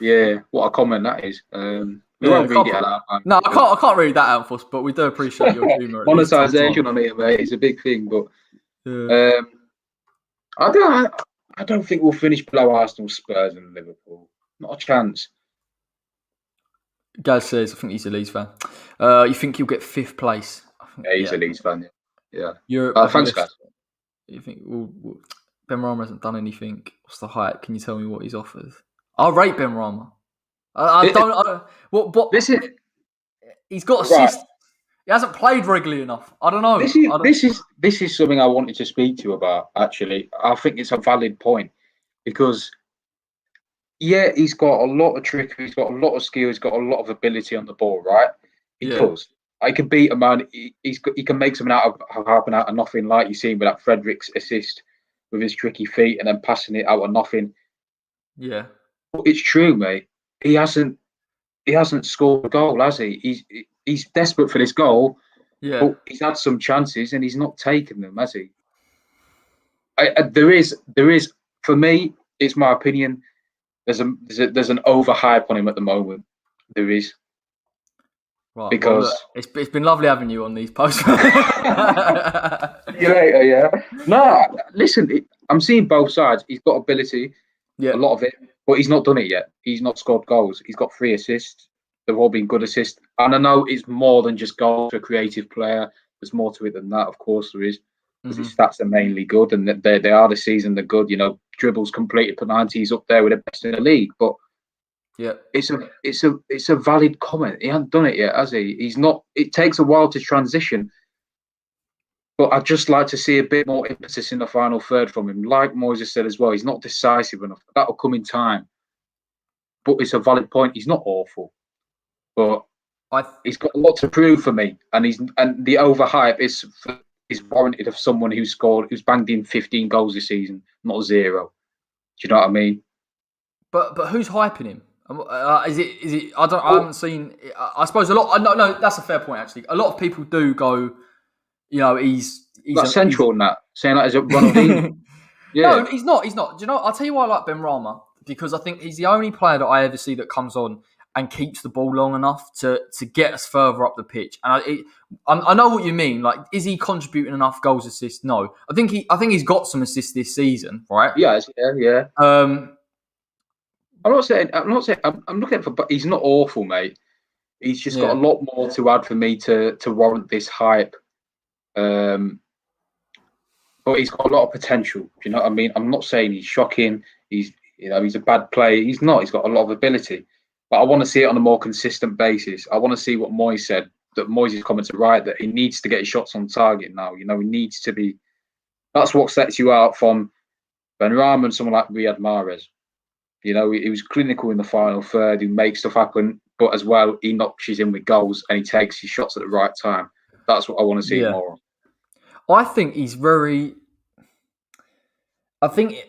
Yeah, what a comment that is. We won't read it out. No, I can't read that out for us, but we do appreciate your humour. Monetisation on it, mate, is a big thing, but yeah. I don't think we'll finish below Arsenal, Spurs, and Liverpool. Not a chance. Gaz says, I think he's a Leeds fan. You think you'll get 5th place? Yeah, he's a Leeds fan. Yeah. Thanks, guys. You think Benrahma hasn't done anything? What's the hype? Can you tell me what he's offered? I'll rate Benrahma. What? He's got assists. Right. He hasn't played regularly enough. I don't know. This is something I wanted to speak to you about. Actually, I think it's a valid point because he's got a lot of trickery. He's got a lot of skill. He's got a lot of ability on the ball. Right? He does. I can beat a man. He can make something out of nothing, like you see with that Fredericks assist with his tricky feet and then passing it out of nothing. Yeah, but it's true, mate. He hasn't scored a goal, has he? He's desperate for this goal. Yeah, but he's had some chances and he's not taken them, has he? There is for me. It's my opinion. There's an overhype on him at the moment. There is. Right, because it's been lovely having you on these posts. See you later, yeah. No, listen, I'm seeing both sides. He's got ability, a lot of it, but he's not done it yet. He's not scored goals. He's got 3 assists. They've all been good assists. And I know it's more than just goals for a creative player. There's more to it than that, of course there is. Because his stats are mainly good, and they are this season. They're good. Dribbles completed per 90. He's up there with the best in the league, but. Yeah, it's a valid comment. He hasn't done it yet, has he? He's not. It takes a while to transition, but I'd just like to see a bit more emphasis in the final third from him. Like Moyes said as well, he's not decisive enough. That'll come in time. But it's a valid point. He's not awful, but he's got a lot to prove for me. And the overhype is warranted of someone who's banged in 15 goals this season, not 0. Do you know what I mean? But who's hyping him? Is it? I haven't seen. I suppose a lot. No, that's a fair point. Actually, a lot of people do go. He's central in that, saying that as a Ronaldinho. Yeah. No, he's not. Do you know? I'll tell you why I like Benrahma, because I think he's the only player that I ever see that comes on and keeps the ball long enough to get us further up the pitch. And I know what you mean. Like, is he contributing enough goals, assists? No, I think he's got some assists this season, right? Yeah. I'm not saying. I'm looking for, but he's not awful, mate. He's just got a lot more to add for me to warrant this hype. But he's got a lot of potential. Do you know what I mean? I'm not saying he's shocking. He's a bad player. He's not. He's got a lot of ability. But I want to see it on a more consistent basis. I want to see what Moyes said. That Moyes' comments are right. That he needs to get his shots on target now. He needs to be. That's what sets you out from Benrahma and someone like Riyad Mahrez. He was clinical in the final third. He makes stuff happen, but as well, he notches in with goals and he takes his shots at the right time. That's what I want to see more of. I think he's very. I think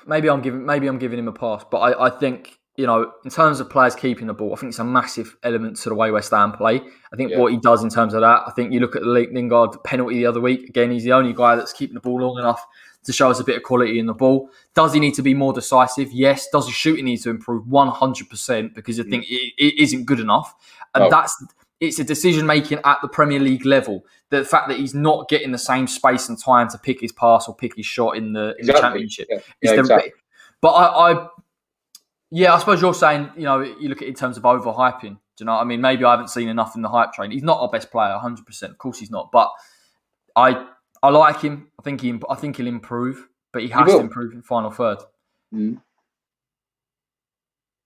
maybe I'm giving him a pass, but I think in terms of players keeping the ball, I think it's a massive element to the way West Ham play. I think what he does in terms of that, I think you look at the Lingard penalty the other week. Again, he's the only guy that's keeping the ball long enough to show us a bit of quality in the ball. Does he need to be more decisive? Yes. Does his shooting need to improve? 100%, because I think it isn't good enough. And it's a decision making at the Premier League level. The fact that he's not getting the same space and time to pick his pass or pick his shot in the Championship. Exactly. But I suppose you're saying, you look at it in terms of overhyping. Do you know what I mean? Maybe I haven't seen enough in the hype train. He's not our best player, 100%. Of course he's not. But I like him. I think he'll improve, but he has to improve in final third. Mm.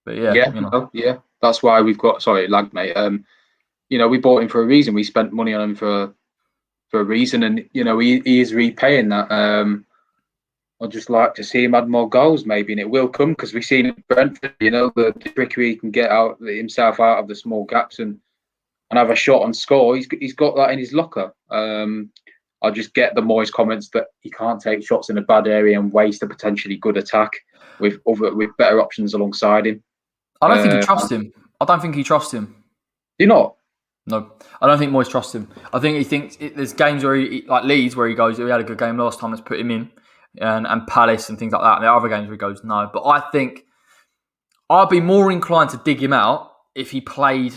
But that's why we've got. Sorry, lag, mate. We bought him for a reason. We spent money on him for for a reason, and he is repaying that. I'd just like to see him add more goals, maybe, and it will come because we've seen at Brentford, the trickery he can get himself out of the small gaps and have a shot and score. He's got that in his locker. I just get the Moyes comments that he can't take shots in a bad area and waste a potentially good attack with better options alongside him. I don't think he trusts him. I don't think he trusts him. Do you not? No, I don't think Moyes trusts him. I think he thinks there's games where like Leeds where he goes, we had a good game last time, let's put him in, and Palace and things like that. And there are other games where he goes, no. But I think I'd be more inclined to dig him out if he played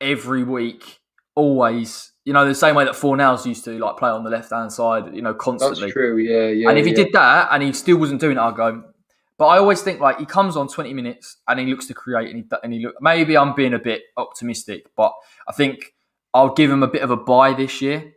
every week, always. The same way that Fornals used to play on the left-hand side, constantly. That's true, yeah. And if he did that and he still wasn't doing it, I'd go. But I always think he comes on 20 minutes and he looks to create and he look. Maybe I'm being a bit optimistic, but I think I'll give him a bit of a buy this year.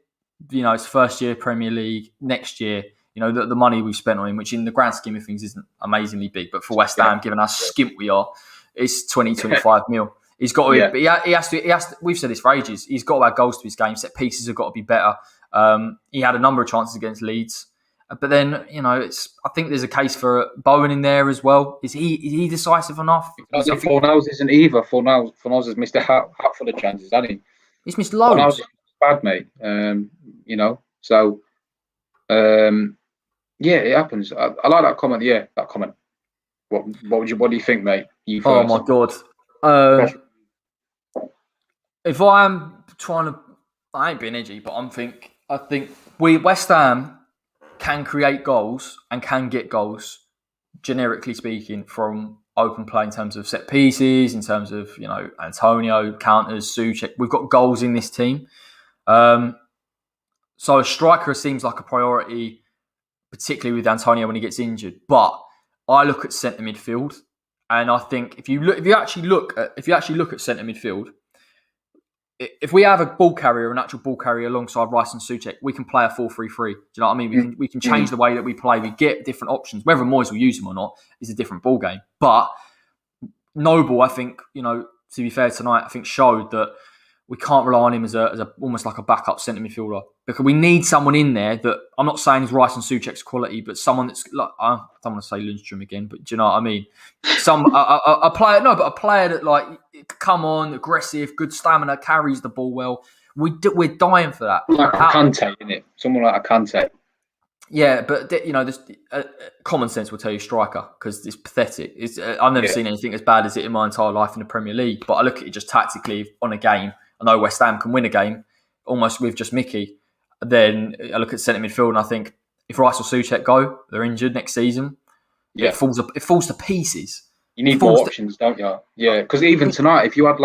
It's first year Premier League. Next year, the money we've spent on him, which in the grand scheme of things isn't amazingly big, but for West Ham, given how skimp we are, it's 20-25 mil. He's got to, but he has to. We've said this for ages. He's got to add goals to his game. Set pieces have got to be better. He had a number of chances against Leeds, but then I think there's a case for Bowen in there as well. Is he decisive enough? Fornals isn't either. Fornals has missed a hatful of chances, hasn't he? He's missed loads. Fornals is bad, mate. So it happens. I like that comment. Yeah, that comment. What do you think, mate? Oh my god. If I'm trying to, I ain't being edgy, but I think West Ham can create goals and can get goals, generically speaking, from open play in terms of set pieces, in terms of Antonio counters, Souček. We've got goals in this team, so a striker seems like a priority, particularly with Antonio when he gets injured. But I look at centre midfield, and I think if you actually look at centre midfield. If we have a ball carrier, an actual ball carrier alongside Rice and Souček, we can play a 4-3-3. Do you know what I mean? We can change the way that we play. We get different options. Whether Moyes will use them or not is a different ball game. But Noble, I think, to be fair tonight, I think showed that we can't rely on him as almost like a backup centre midfielder, because we need someone in there that, I'm not saying is Rice and Souček's quality, but someone that's I don't want to say Lundstrom again, but do you know what I mean? A player that come on, aggressive, good stamina, carries the ball well. We're dying for that. Like a Kante, isn't it? Someone like a Kante. Yeah, but this common sense will tell you striker, because it's pathetic. I've never seen anything as bad as it in my entire life in the Premier League. But I look at it just tactically on a game. I know West Ham can win a game almost with just Mickey. Then I look at centre midfield and I think if Rice or Souček go, they're injured next season. It falls to pieces. You need more options, don't you? Yeah, because even tonight, if you had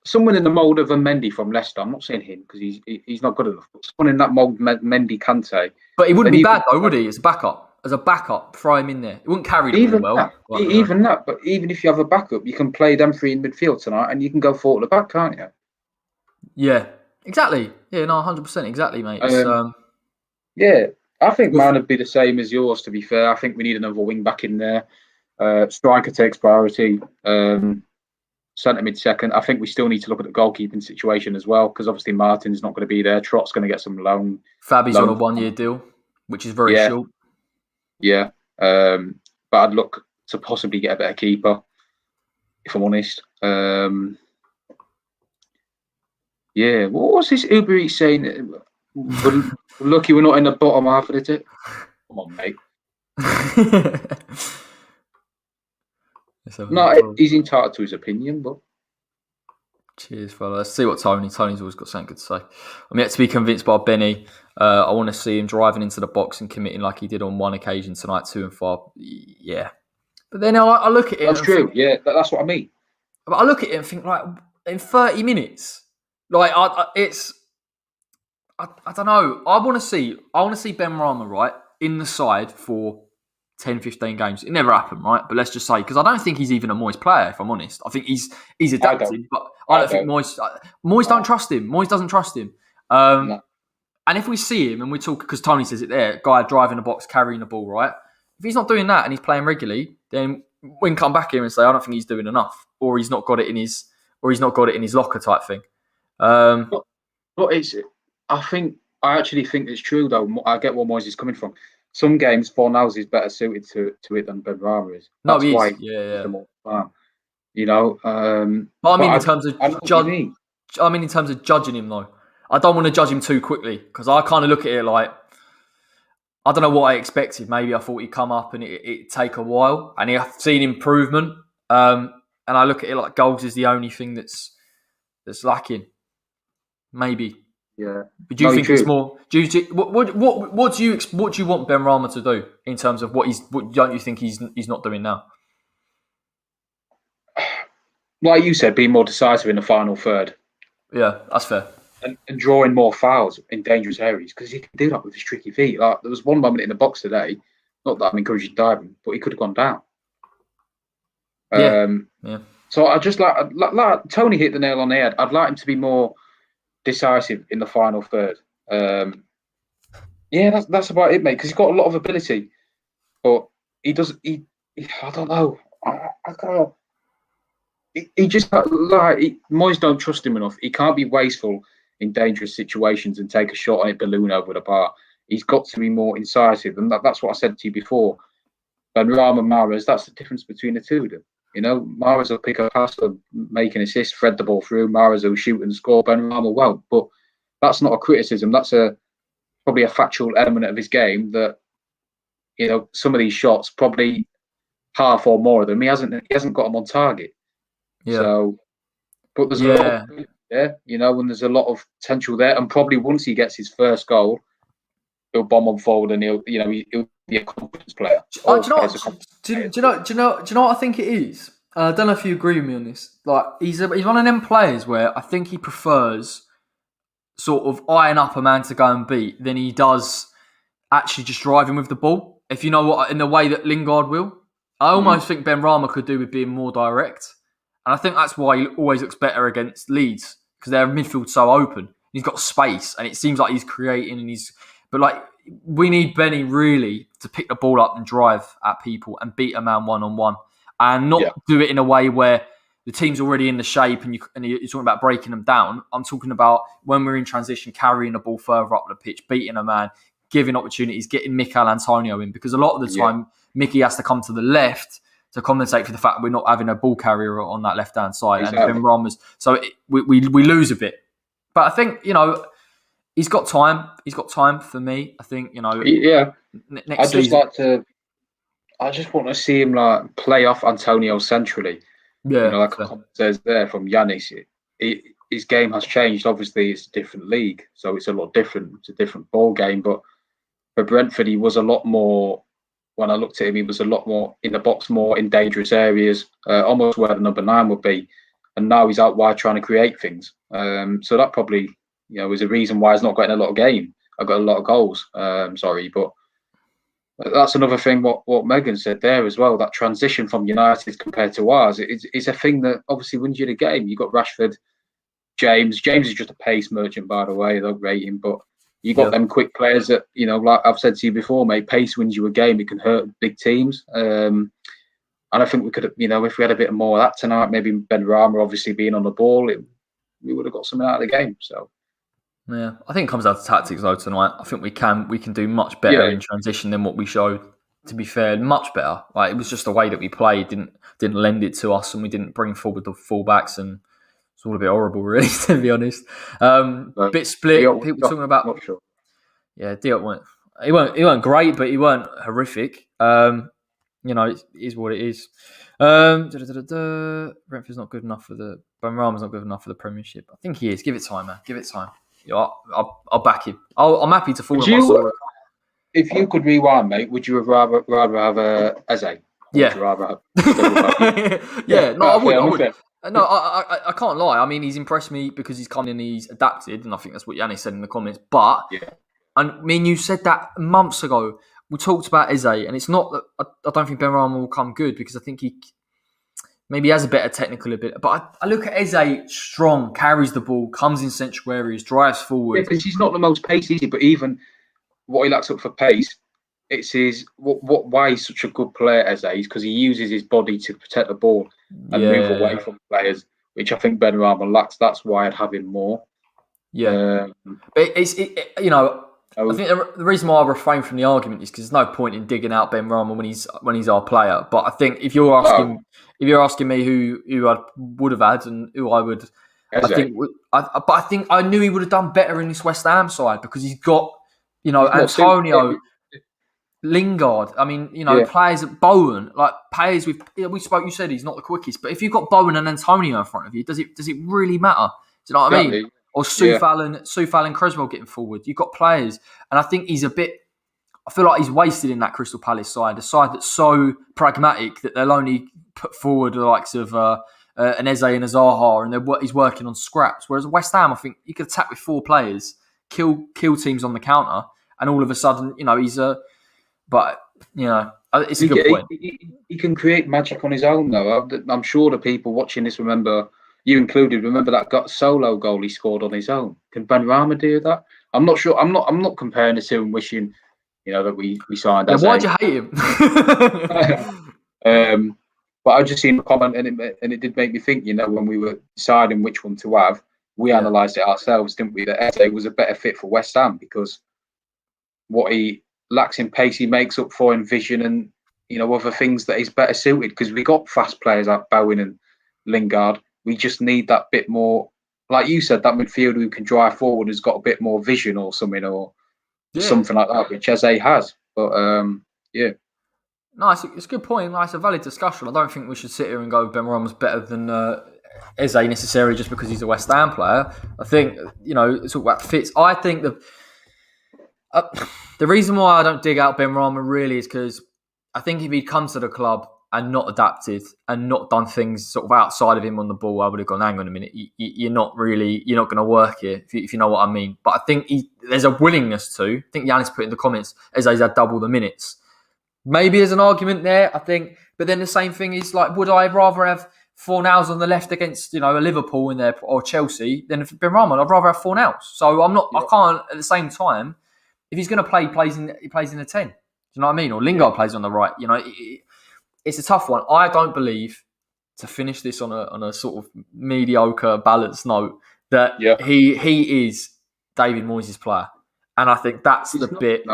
someone in the mould of a Mendy from Leicester, I'm not saying him because he's not good enough, but someone in that mould, Mendy, Kante. But he wouldn't be bad though, would he? As a backup, throw him in there. He wouldn't carry the ball well. But even if you have a backup, you can play them three in midfield tonight, and you can go forward at the back, can't you? Yeah, exactly. Yeah, no, 100%, exactly, mate. Yeah, I think mine would be the same as yours. To be fair, I think we need another wing back in there. Striker takes priority. Centre mid second. I think we still need to look at the goalkeeping situation as well, because obviously Martin's not going to be there. Trott's going to get some loan. Fabi's on a 1-year deal, which is very short. Yeah, but I'd look to possibly get a better keeper, if I'm honest. Yeah, what was this Uber Eats saying? We're lucky we're not in the bottom half of the tip. Come on, mate. No, he's entitled to his opinion, but... Cheers, fella. Let's see what Tony's always got something good to say. I'm yet to be convinced by Benny. I want to see him driving into the box and committing like he did on one occasion tonight, 2 and 5. Yeah. But then I look at it. That's true. That's what I mean. But I look at it and think, in 30 minutes, I don't know. I want to see Benrahma, right, in the side for 10, 15 games. It never happened, right? But let's just say, because I don't think he's even a Moyes player, if I'm honest. I think he's adapted, but I don't think Moyes don't trust him. Moyes doesn't trust him. No. And if we see him and we talk, because Tony says it there, guy driving the box, carrying the ball, right? If he's not doing that and he's playing regularly, then we can come back here and say, I don't think he's doing enough, or he's not got it in his locker type thing. But But I actually think it's true though. I get where Moyes is coming from. Some games, Fornals is better suited to it than Benrahma is. No, That's he is. why Yeah, he's yeah. the more fan. You know, But I mean, in but terms of I know what you mean. judging him though, I don't want to judge him too quickly because I kind of look at it like I don't know what I expected. Maybe I thought he'd come up and it'd take a while, and I've seen improvement. And I look at it like goals is the only thing that's lacking. Maybe. Yeah, But do you no, think it's true. more? What do you want Benrahma to do in terms of what don't you think he's not doing now? Like you said, being more decisive in the final third Yeah, that's fair. and drawing more fouls in dangerous areas because he can do that with his tricky feet. Like there was one moment in the box today, not that I'm encouraging diving, but he could have gone down. Yeah, Um, yeah, so I just like Tony hit the nail on the head. I'd like him to be more decisive in the final third. Yeah, that's about it, mate. Because he's got a lot of ability, but he does. I don't know. I can't. He just Moyes don't trust him enough. He can't be wasteful in dangerous situations and take a shot on a balloon over the bar. He's got to be more incisive, and that's what I said to you before. Benrahma, Mahrez, that's the difference between the two of them. You know, Mahrez will pick a pass, or make an assist, thread the ball through. Mahrez will shoot and score. Benrahma won't. But that's not a criticism. That's probably a factual element of his game that some of these shots, probably half or more of them, he hasn't got them on target. yeah, So, but there's a lot yeah. of there, and there's a lot of potential there. And probably once he gets his first goal, he'll bomb on forward and he'll be a confidence player. Do you know what I think it is? I don't know if you agree with me on this. Like he's one of them players where I think he prefers sort of eyeing up a man to go and beat than he does actually just driving with the ball. If you know what, in the way that Lingard will, I almost think Benrahma could do with being more direct, and I think that's why he always looks better against Leeds because their midfield's so open. He's got space, and it seems like he's creating, and but like we need Benny really to pick the ball up and drive at people and beat a man 1-on-1, and not do it in a way where the team's already in the shape and you're talking about breaking them down. I'm talking about when we're in transition, carrying the ball further up the pitch, beating a man, giving opportunities, getting Mikel Antonio in, because a lot of the time Mickey has to come to the left to compensate for the fact that we're not having a ball carrier on that left-hand side. Exactly. And Benrahma's, so we lose a bit. But I think, he's got time. He's got time for me. I think, next season. I just want to see him like play off Antonio centrally. Yeah. Like a comment says there from Yanis. His game has changed. Obviously, it's a different league, so it's a lot different. It's a different ball game. But for Brentford, he was a lot more. When I looked at him, he was a lot more in the box, more in dangerous areas, almost where the number 9 would be. And now he's out wide trying to create things. So that probably, is a reason why he's not getting a lot of game. I got a lot of goals. But that's another thing. What Megan said there as well. That transition from United compared to ours, it's a thing that obviously wins you the game. You got Rashford, James. James is just a pace merchant, by the way. They'll rate him, but you got them quick players that like I've said to you before, mate. Pace wins you a game. It can hurt big teams. And I think we could have, if we had a bit more of that tonight, maybe Benrahma obviously being on the ball, we would have got something out of the game. So. Yeah, I think it comes down to tactics though tonight. I think we can do much better in transition than what we showed. To be fair, much better. Like it was just the way that we played didn't lend it to us, and we didn't bring forward the fullbacks, and it's all a bit horrible, really, to be honest. Bit split. People talking about. Not sure. Yeah, Diop he weren't great, but he weren't horrific. It is what it is. Brentford's not good enough for the. Benrahma's not good enough for the Premiership. I think he is. Give it time, man. Give it time. I'll back him. I'm happy to fall on my sword. If you could rewind, mate, would you have rather have Eze? Yeah. Would you rather have yeah. No, I would. Fair. No, I can't lie. I mean, he's impressed me because he's come in and he's adapted, and I think that's what Yannis said in the comments. But and me and you said that months ago. We talked about Eze, and it's not that I don't think Benrahma will come good because I think he maybe has a better technical ability. But I look at Eze, strong, carries the ball, comes in central areas, drives forward. Yeah, because he's not the most pacey, but even what he lacks up for pace, it's his why he's such a good player, Eze, is because he uses his body to protect the ball and move away from players, which I think Benrahma lacks. That's why I'd have him more. Yeah. Um, But I oh, think the reason why I refrain from the argument is because there's no point in digging out Benrahma when he's our player. But I think no, if you're asking me who I would have had and who I would, I Eze. think, but I think I knew he would have done better in this West Ham side because he's got, He's more suited. Antonio, Lingard. I mean, Yeah, players at Bowen, like players with. We spoke. You said he's not the quickest, but if you've got Bowen and Antonio in front of you, does it really matter? Do you know what I mean? exactly. Or Yeah, Sue Fallon, Creswell getting forward. You've got players, and I think he's a bit. I feel like he's wasted in that Crystal Palace side, a side that's so pragmatic that they'll only put forward the likes of an Eze and a Zaha, and he's working on scraps. Whereas West Ham, I think he could attack with 4 players, kill teams on the counter, and all of a sudden, he's a. But it's a good point. he can create magic on his own, though. I'm sure the people watching this remember, you included, remember that got solo goal he scored on his own. Can Benrahma do that? I'm not sure. I'm not comparing the two and wishing, that we signed Yeah, as why'd you hate him? But I just seen a comment and it did make me think. When we were deciding which one to have, we analysed it ourselves, didn't we? That Eze was a better fit for West Ham because what he lacks in pace, he makes up for in vision and other things that he's better suited. Because we got fast players like Bowen and Lingard. We just need that bit more, like you said, that midfielder who can drive forward has got a bit more vision or something something like that, which Eze has. But yeah. No, it's a good point. It's a valid discussion. I don't think we should sit here and go Benrahma's better than Eze necessarily just because he's a West Ham player. I think it's all about fits. I think the reason why I don't dig out Benrahma really is because I think if he'd come to the club and not adapted and not done things sort of outside of him on the ball, I would have gone, hang on a minute, you're not going to work here, if you know what I mean. But I think there's a willingness to. I think Yannis put in the comments, Eze's had double the minutes. Maybe there's an argument there, I think. But then the same thing is, like, would I rather have Fornals on the left against, a Liverpool in there or Chelsea than if Benrahma? I'd rather have Fornals. So I can't, at the same time, if he's going to play, he plays in the 10. Do you know what I mean? Or Lingard plays on the right. It's a tough one. I don't believe, to finish this on a sort of mediocre, balanced note, that he is David Moyes' player. And I think that's the bit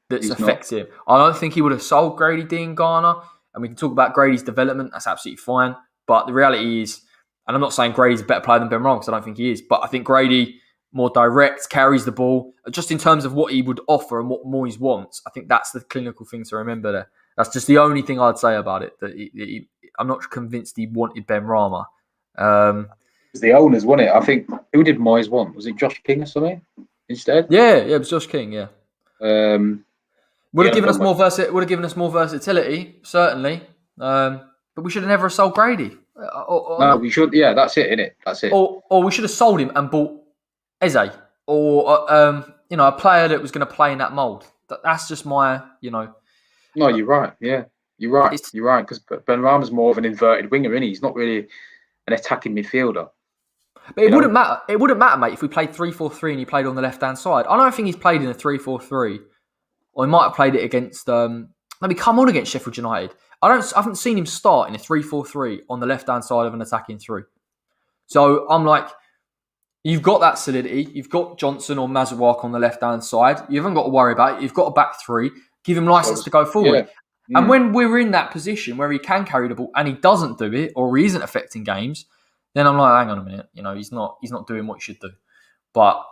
that's affected him. I don't think he would have sold Grady Dean Garner. And we can talk about Grady's development. That's absolutely fine. But the reality is, and I'm not saying Grady's a better player than Benrahma because I don't think he is, but I think Grady, more direct, carries the ball. Just in terms of what he would offer and what Moyes wants, I think that's the clinical thing to remember there. That's just the only thing I'd say about it. That I'm not convinced he wanted Benrahma. It was the owners, wasn't it? I think, who did Moyes want? Was it Josh King or something instead? Yeah, it was Josh King, yeah. Would have given us more versatility, certainly. But we should have never sold Grady. No, we should. Yeah, that's it, innit? That's it. Or we should have sold him and bought Eze, or a player that was going to play in that mould. That's just my, No, you're right. Yeah, you're right. You're right, because Benrahma's more of an inverted winger, isn't he? He's not really an attacking midfielder. But it wouldn't matter. It wouldn't matter, mate, if we played 3-4-3 and he played on the left-hand side. I don't think he's played in a 3-4-3, or he might have played it against. Maybe come on against Sheffield United. I haven't seen him start in a 3-4-3 on the left-hand side of an attacking 3. So I'm like, you've got that solidity. You've got Johnson or Mazurek on the left-hand side. You haven't got to worry about it. You've got a back 3. Give him license to go forward. Yeah. And when we're in that position where he can carry the ball and he doesn't do it, or he isn't affecting games, then I'm like, hang on a minute. He's not doing what he should do. But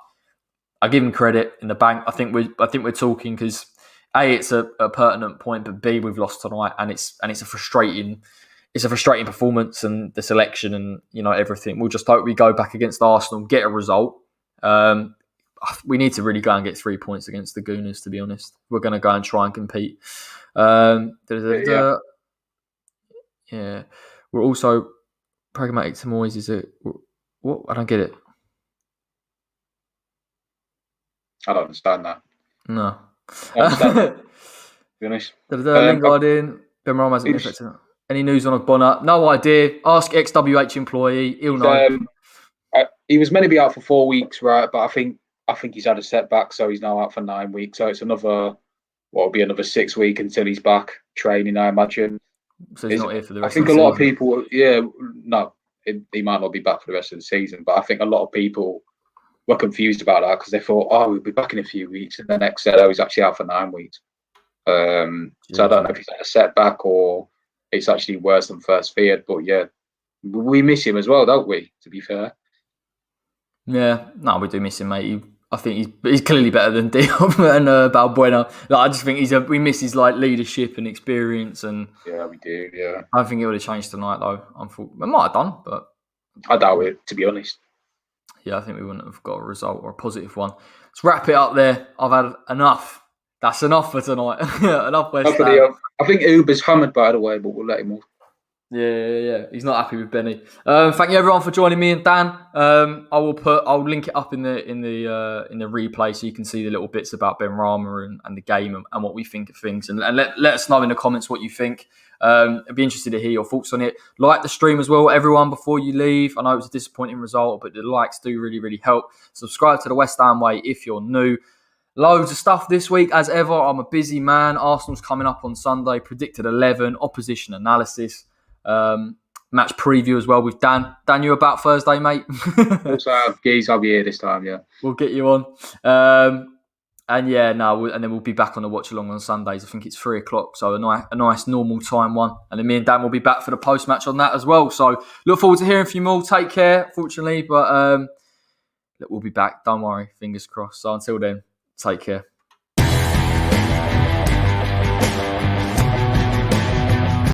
I give him credit in the bank. I think we're talking because A, it's a pertinent point, but B, we've lost tonight, and it's a frustrating performance, and the selection and everything. We'll just hope we go back against Arsenal, get a result. We need to really go and get 3 points against the Gooners, to be honest. We're going to go and try and compete. Yeah. We're also pragmatic to Moyes. Is it what? I don't get it. I don't understand that. No. To be honest. Lingard in. Benrahma hasn't been affected. Any news on Bonner? No idea. Ask XWH employee. He'll know. He was meant to be out for 4 weeks, right? But I think he's had a setback, so he's now out for 9 weeks. So it's another 6 weeks until he's back training, I imagine. So he's not here for the rest of the season. I think a lot of people, he might not be back for the rest of the season, but I think a lot of people were confused about that because they thought, oh, we'll be back in a few weeks, and the next said, oh, he's actually out for 9 weeks. So I don't know if he's had a setback or it's actually worse than first feared. But yeah, we miss him as well, don't we? To be fair. Yeah, no, we do miss him, mate. I think he's clearly better than Diop and Balbuena. I just think we miss his leadership and experience, and yeah, we do. Yeah, I don't think it would have changed tonight though. It might have done, but I doubt it. To be honest. Yeah, I think we wouldn't have got a result or a positive one. Let's wrap it up there. I've had enough. That's enough for tonight. Enough West Ham. I think Uber's hammered, by the way, but we'll let him off. Yeah. He's not happy with Benny. Thank you everyone for joining me and Dan. I'll link it up in the replay so you can see the little bits about Benrahma and the game and what we think of things. And let us know in the comments what you think. I'd be interested to hear your thoughts on it. Like the stream as well, everyone, before you leave. I know it was a disappointing result, but the likes do really, really help. Subscribe to the West Ham Way if you're new. Loads of stuff this week, as ever. I'm a busy man. Arsenal's coming up on Sunday. Predicted 11. Opposition analysis. Match preview as well with Dan. Dan, you about Thursday, mate? Also, geez, I'll be here this time, yeah. We'll get you on. And then we'll be back on the watch along on Sundays. I think it's 3:00, so a nice normal time one. And then me and Dan will be back for the post match on that as well. So look forward to hearing from you all. Take care, fortunately, but we'll be back. Don't worry, fingers crossed. So until then, take care.